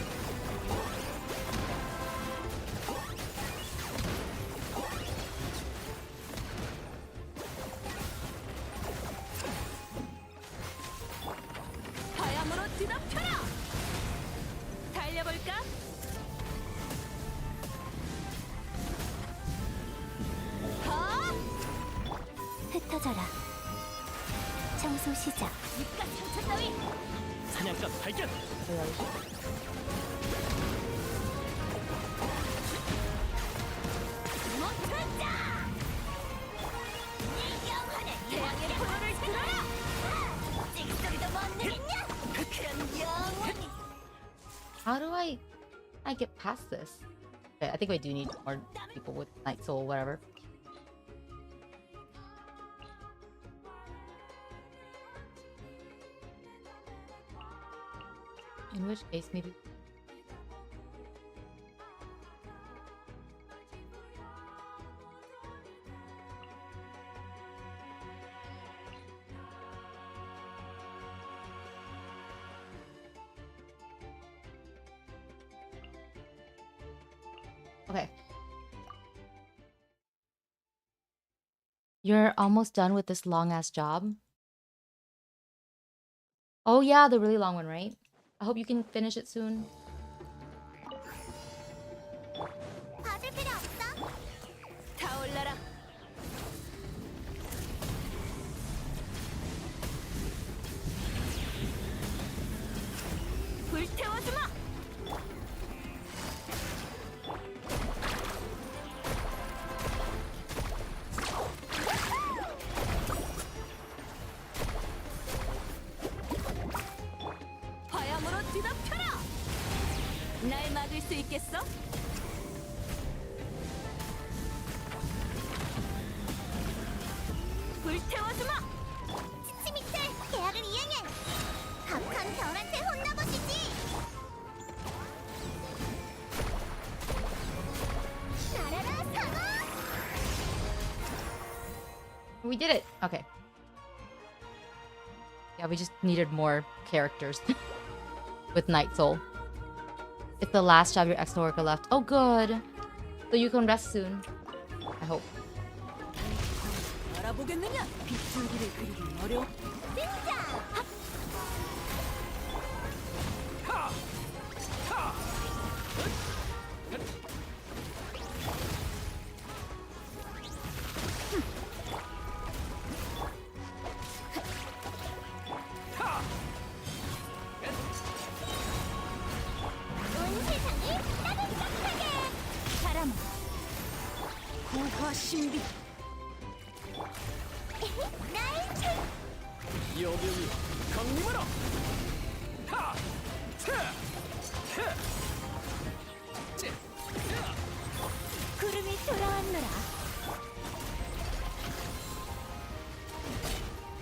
바람으로 뒤덮여라. 달려볼까? 흩어져라. 청소 시작. 입가 상처 따위. 사냥감 발견. 멈춰자. 네 영혼을 태양의 포효를 들어라. 찍소리도 못 내겠냐? 그런 영혼이. How do I get past this? Okay, I think I do need more people with Night Soul, whatever. In which case, maybe. Okay. You're almost done with this long ass job? Oh yeah, the really long one, right? I hope you can finish it soon. 봐줄 필요 없어. 타올라라. 불태워주마. 화염으로 뒤덮여라. 날 막을 수 있겠어? 불태워주마. 치치 밑에 계약을 이행해. 박한 별한테 혼나보시지. 날아라 상어. We did it! Okay. Yeah, we just needed more characters with Night Soul. It's the last job your ex-worker left. Oh, good. So you can rest soon. I hope. 알아보겠느냐? 빗줄기를 그리기 어려워. 등장. 온 세상을 따뜻하게. 바람아. 고화 신비. 나의 철. 여명이 강림하라. 하! 차! 하! 찌! 야! 구름이 돌아왔노라.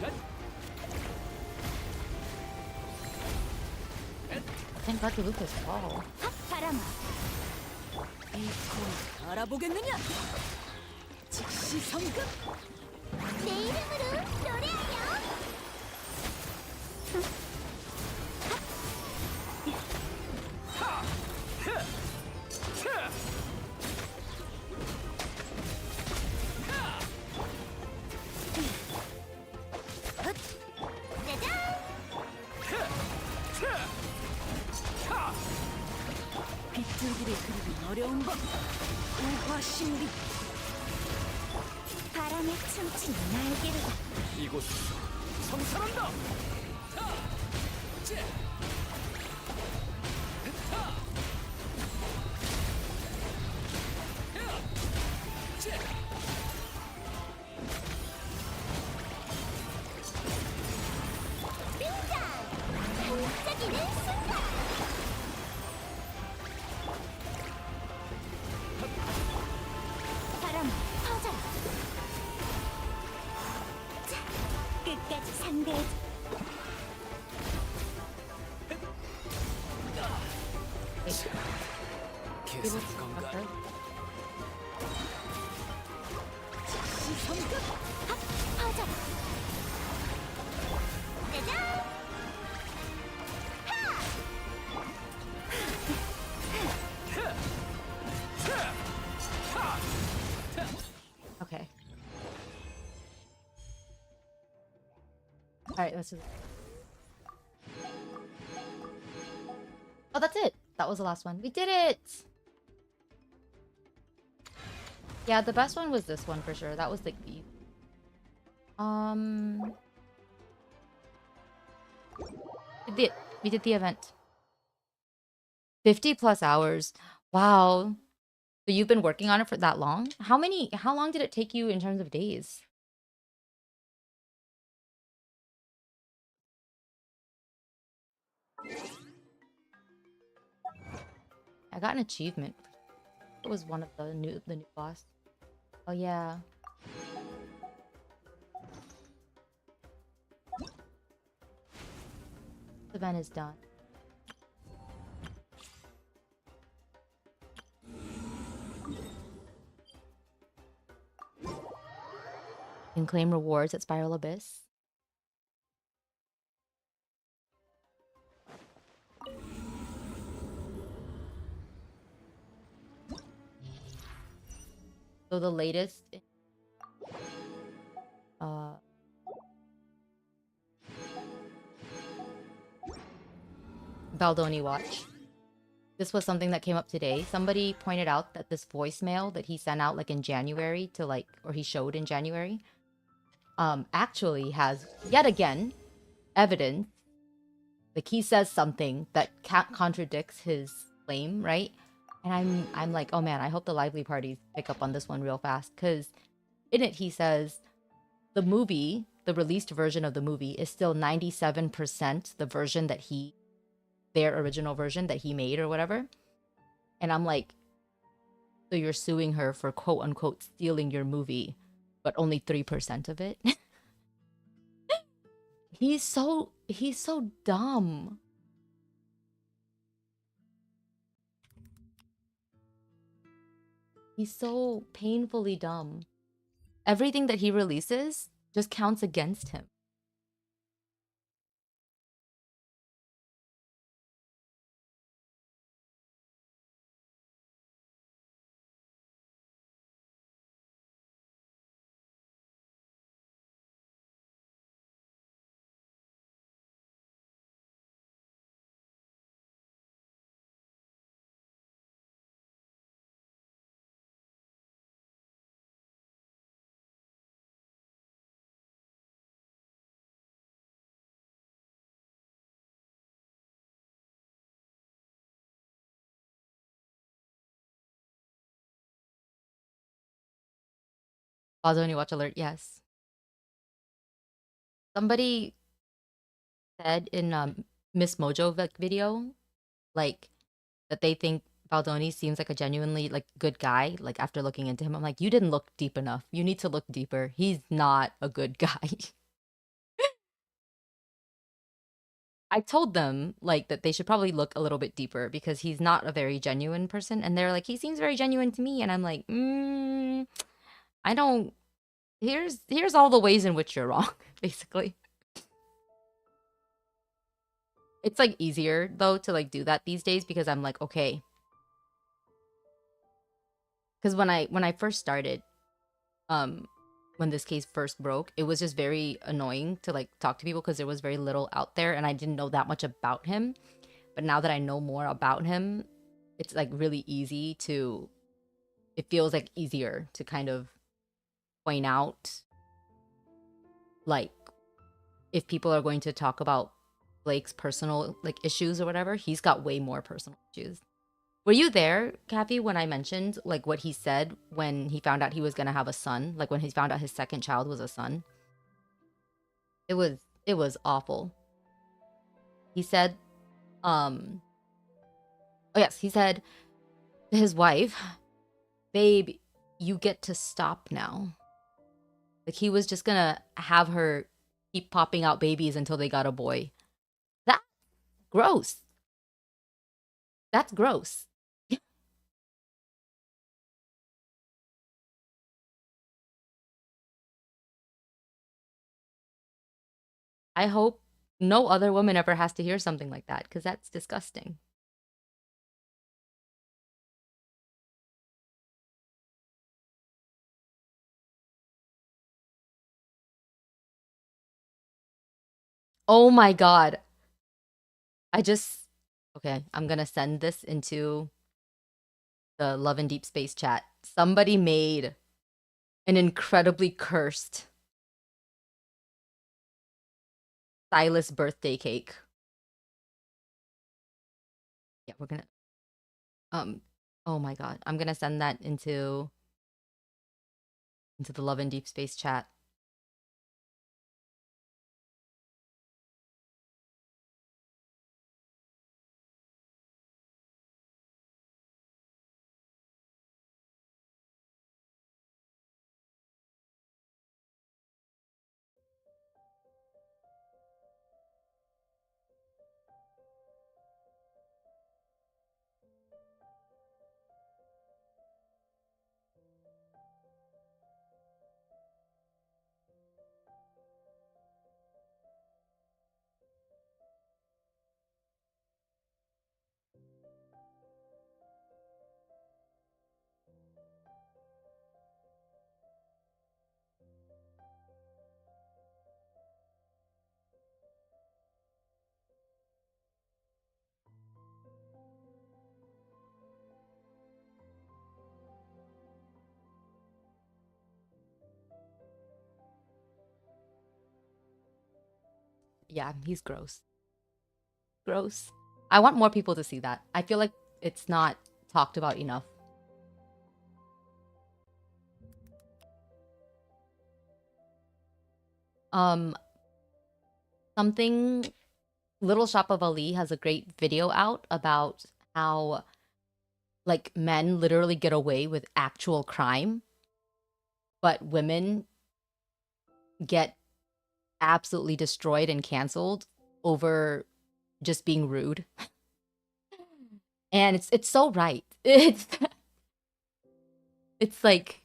야! Thank God you looked as tall. 핫 바람아. 이코 알아보겠느냐? 즉시 성급. 내 이름으로 노래하여. 차! 짜잔. 빗줄기를 그리기 어려운 법. 고화 신비. 바람에 춤추는 날개를. 이곳에서 성사한다. 하! 찌! 하! 야! 찌! 등장. 반짝이는 순간. 바람아 퍼져라. 자, 끝까지 상대해. 계속 건가? Okay. 즉시 성급. 퍼져라. Alright, let's do this. Oh, that's it! That was the last one. We did it! Yeah, the best one was this one for sure. That was like the... We did, we did the event. 50 plus hours. Wow. So you've been working on it for that long? How long did it take you in terms of days? I got an achievement. It was one of the new boss. Oh yeah. The event is done. You can claim rewards at Spiral Abyss. So the latest Baldoni watch. This was something that came up today. Somebody pointed out that this voicemail that he sent out like in January to like, or he showed in January, actually has yet again evidence. Like he says something that contradicts his claim, right? And I'm like, oh man, I hope the lively parties pick up on this one real fast, because in it he says the movie, the released version of the movie, is still 97% the version that their original version that he made or whatever. And I'm like, so you're suing her for quote unquote stealing your movie, but only 3% of it? He's so dumb. He's so painfully dumb. Everything that he releases just counts against him. Baldoni watch alert, yes. Somebody said in Miss Mojo video, like, that they think Baldoni seems like a genuinely like good guy. Like after looking into him, I'm like, you didn't look deep enough. You need to look deeper. He's not a good guy. I told them like that they should probably look a little bit deeper because he's not a very genuine person. And they're like, he seems very genuine to me. And I'm like, I don't. Here's all the ways in which you're wrong, basically. It's like easier though to like do that these days because I'm like, okay. Because when I first started, um, when this case first broke, it was just very annoying to like talk to people because there was very little out there and I didn't know that much about him. But now that I know more about him, it's like really easy to, it feels like easier to kind of point out like if people are going to talk about Blake's personal like issues or whatever, he's got way more personal issues. Were you there, Kathy, when I mentioned like what he said when he found out he was gonna have a son? Like when he found out his second child was a son? It was awful. He said, oh yes, he said to his wife, babe, you get to stop now. Like he was just gonna have her keep popping out babies until they got a boy. That's gross. That's gross. I hope no other woman ever has to hear something like that, because that's disgusting. Oh my god. I just okay, I'm gonna send this into the Love and Deep Space chat. Somebody made an incredibly cursed Silas birthday cake. Yeah, we're gonna oh my god. I'm gonna send that into the Love and Deep Space chat. Yeah, he's gross. Gross. I want more people to see that. I feel like it's not talked about enough. Um, something Little Shop of Ali has a great video out about how like men literally get away with actual crime, but women get absolutely destroyed and canceled over just being rude. And it's so right. It's like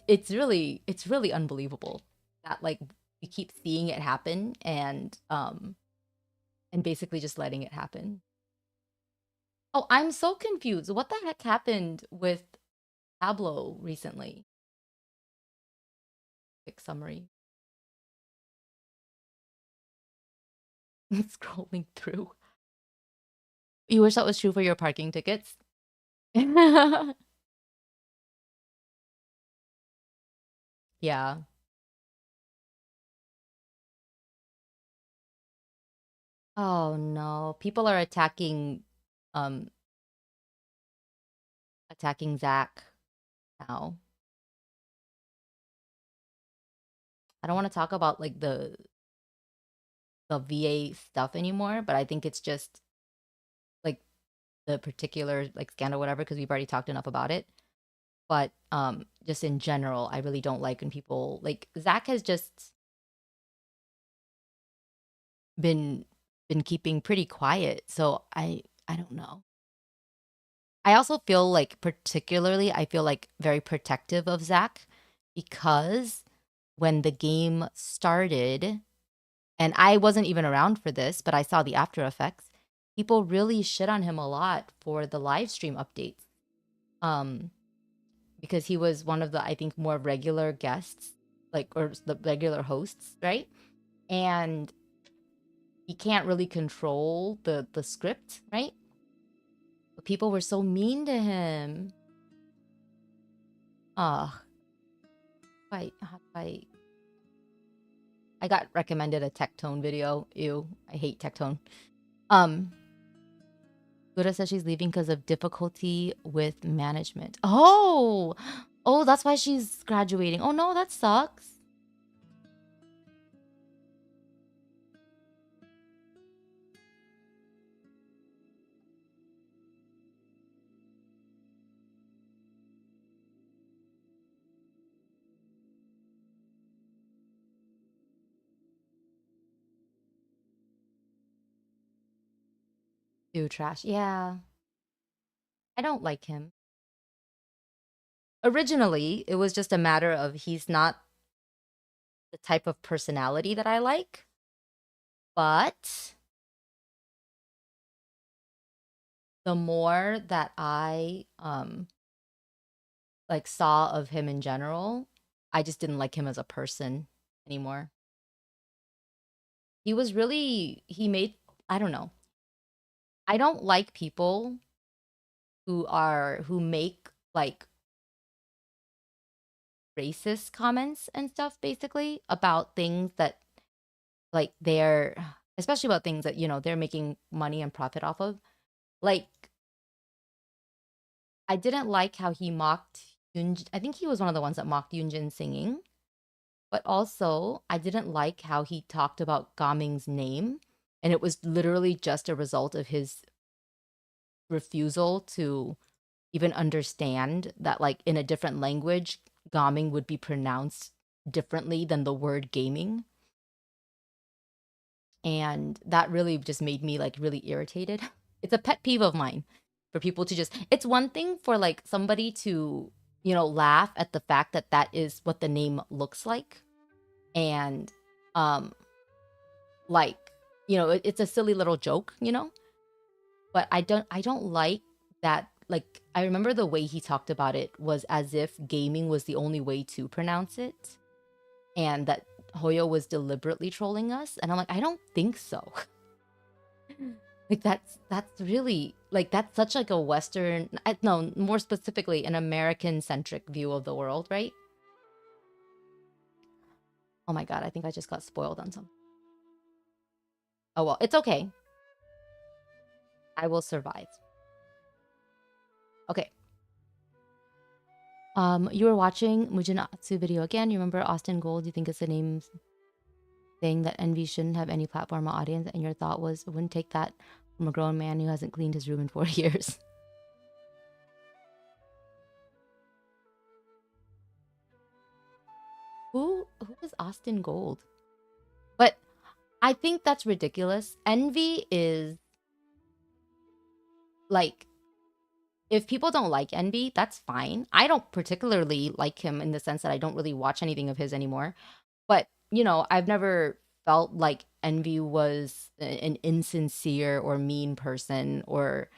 it's really unbelievable that like we keep seeing it happen and basically just letting it happen. Oh, I'm so confused. What the heck happened with Pablo recently? Quick summary. Scrolling through. You wish that was true for your parking tickets? Yeah. Oh no. People are um attacking Zach now. I don't want to talk about like the VA stuff anymore, but I think it's just like the particular like scandal whatever because we've already talked enough about it. But just in general, I really don't like when people like Zach has just been been keeping pretty quiet. So I don't know. I also feel like particularly I feel like very protective of Zach because when the game started, and I wasn't even around for this, but I saw the after effects, people really shit on him a lot for the live stream updates. Um, because he was one of the, I think, more regular guests, like, or the regular hosts, right? And he can't really control the script, right? But people were so mean to him. Ugh. How do I got recommended a Tectone video. Ew, I hate Tectone. Um, Buddha says she's leaving because of difficulty with management. Oh, oh, that's why she's graduating. Oh no, that sucks. Dude, trash. Yeah, I don't like him. Originally, it was just a matter of he's not the type of personality that I like, but the more that I like saw of him in general, I just didn't like him as a person anymore. he was really he made I don't know. I don't like people who make like racist comments and stuff basically about things that like they're especially about things that they're making money and profit off of. Like I didn't like how he mocked I think he was one of the ones that mocked Yunjin singing. But also, I didn't like how he talked about Gaming's name, and it was literally just a result of his refusal to even understand that, like, in a different language, Gaming would be pronounced differently than the word gaming. And that really just made me, like, really irritated. It's a pet peeve of mine for people to just, it's one thing for, like, somebody to, laugh at the fact that that is what the name looks like. And, um, like it's a silly little joke, but I don't like that. Like I remember the way he talked about it was as if gaming was the only way to pronounce it, and that Hoyo was deliberately trolling us, and I'm like, I don't think so. Like that's really like that's such like a Western, no, more specifically an American centric view of the world, right? Oh my god, I think I just got spoiled on something. Oh well, it's okay. I will survive. Okay. You were watching Mujinatsu video again. You remember Austin Gold? You think it's the name saying that Envy shouldn't have any platform or audience, and your thought was, I wouldn't take that from a grown man who hasn't cleaned his room in 4 years. Who is Austin Gold? But I think that's ridiculous. Envy is like, if people don't like Envy, that's fine. I don't particularly like him in the sense that I don't really watch anything of his anymore. But, I've never felt like Envy was an insincere or mean person or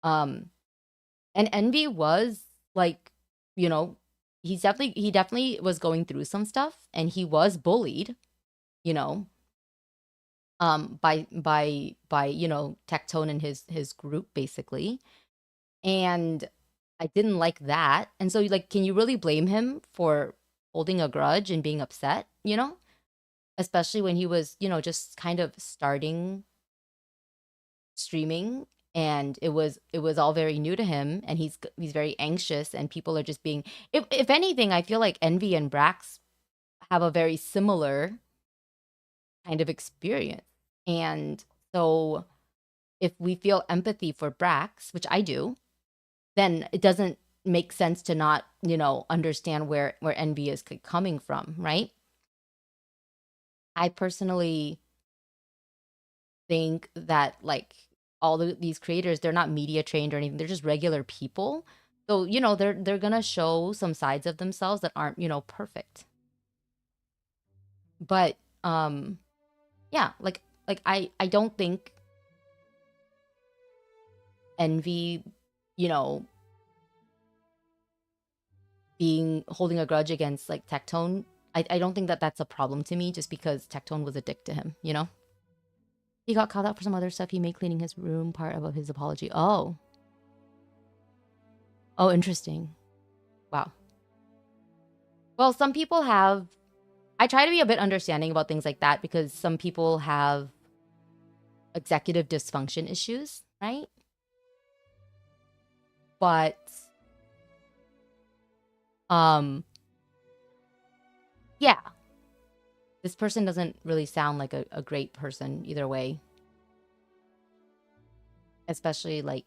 um and Envy was like, you know, he definitely was going through some stuff, and he was bullied, you know, by Tectone and his group basically. And I didn't like that. And so like, can you really blame him for holding a grudge and being upset, especially when he was, just kind of starting streaming, and it was all very new to him, and he's very anxious, and people are just being, if anything, I feel like Envy and Brax have a very similar kind of experience. And so if we feel empathy for Brax, which I do, then it doesn't make sense to not, understand where Envy is coming from, right? I personally think that like all these creators, they're not media trained or anything. They're just regular people. So, they're gonna show some sides of themselves that aren't, perfect. But yeah, like I don't think Envy, you know, being holding a grudge against like Tectone, I don't think that that's a problem to me just because Tectone was a dick to him, He got called out for some other stuff he made cleaning his room part of his apology. Oh. Oh, interesting. Wow. Well, some people have. I try to be a bit understanding about things like that because some people have executive dysfunction issues, right? But um yeah, this person doesn't really sound like a great person either way, especially like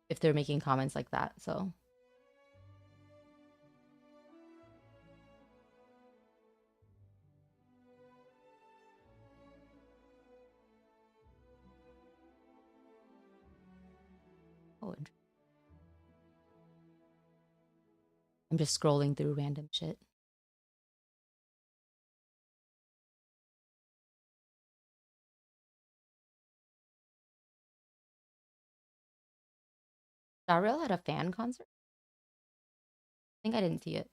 if they're making comments like that. So oh, I'm just scrolling through random shit. Darrell had a fan concert? I think I didn't see it.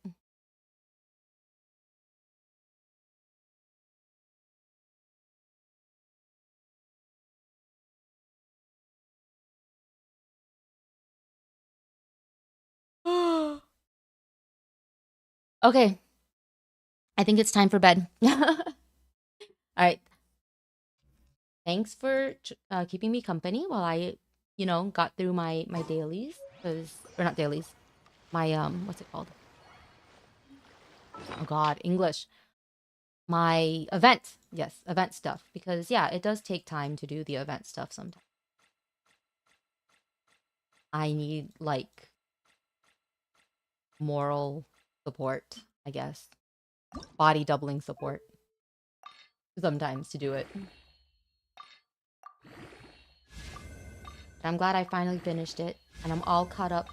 Okay. I think it's time for bed. All right. Thanks for keeping me company while I, got through my dailies, or not dailies, my what's it called? Oh God, English. My event, yes, event stuff. Because yeah, it does take time to do the event stuff sometimes. I need like moral support, I guess, body doubling support sometimes to do it. I'm glad I finally finished it, and I'm all caught up.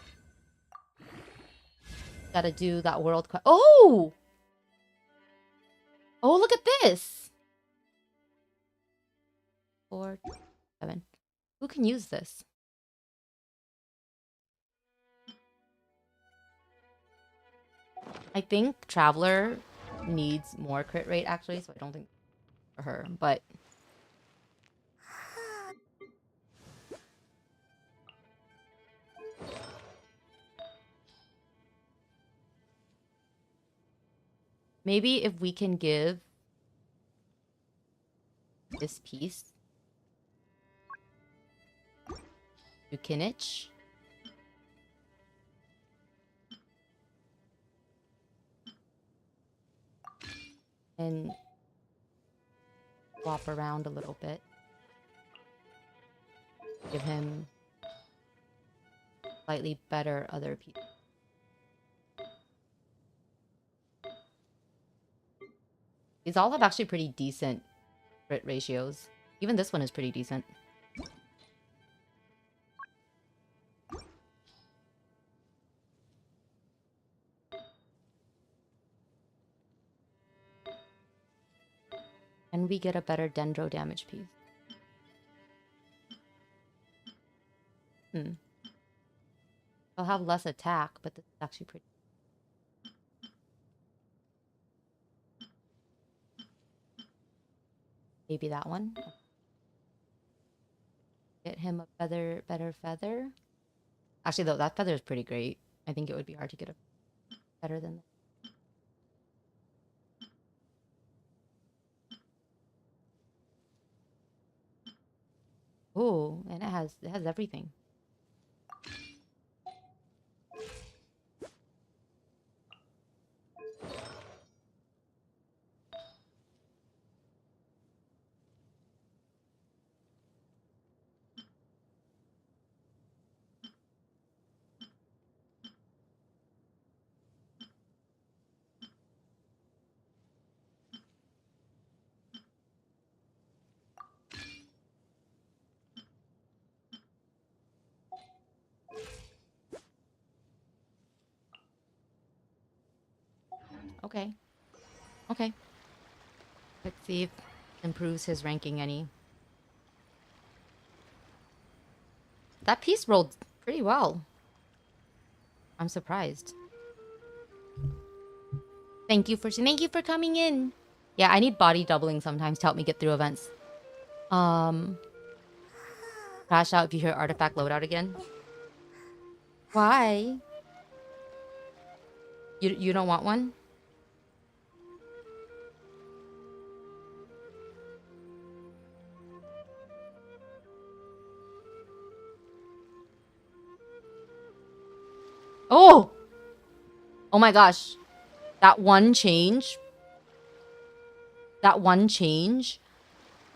Gotta do that world quest. Oh! Oh, look at this! 4, 7. Who can use this? I think Traveler needs more crit rate, actually, so I don't think for her, but... Maybe if we can give this piece to Kinich. And swap around a little bit. Give him slightly better other pieces. These all have actually pretty decent crit ratios. Even this one is pretty decent. And we get a better dendro damage piece. I'll have less attack, but this is actually pretty... Maybe that one. Get him a better feather. Actually, though, that feather is pretty great. I think it would be hard to get a better than that. Ooh, and it has everything. Okay. Okay. Let's see if it improves his ranking any. That piece rolled pretty well. I'm surprised. Thank you for coming in. Yeah, I need body doubling sometimes to help me get through events. Crash out if you hear artifact loadout again. Why? You don't want one? Oh! Oh my gosh. That one change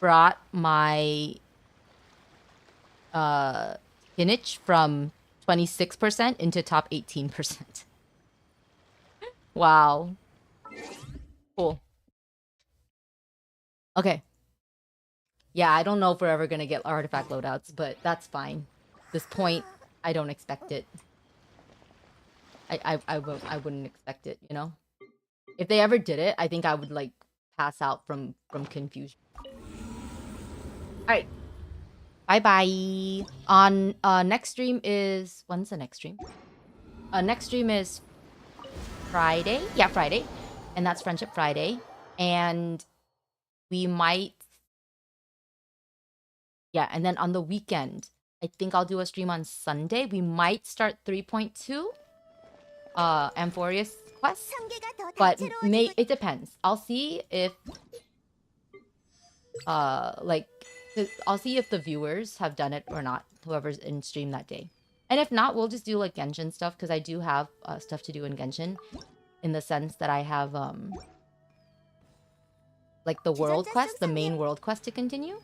brought my spinach from 26% into top 18%. Wow. Cool. Okay. Yeah, I don't know if we're ever gonna get artifact loadouts, but that's fine. At this point, I don't expect it. I wouldn't expect it, you know? If they ever did it, I think I would like pass out from confusion. Alright. Bye-bye. On next stream is... When's the next stream? Next stream is Friday. Yeah, Friday. And that's Friendship Friday. And we might... Yeah, and then on the weekend, I think I'll do a stream on Sunday. We might start 3.2. Amphorius quest, 상계가 더 but 다채로워지고 it depends. I'll see if like I'll see if the viewers have done it or not, whoever's in stream that day. And if not, we'll just do like Genshin stuff, because I do have stuff to do in Genshin, in the sense that I have like the world quest, the main world quest to continue.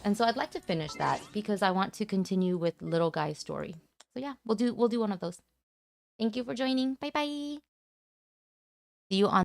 And so I'd like to finish that because I want to continue with Little Guy's story. So yeah, we'll do one of those. Thank you for joining. Bye bye. See you on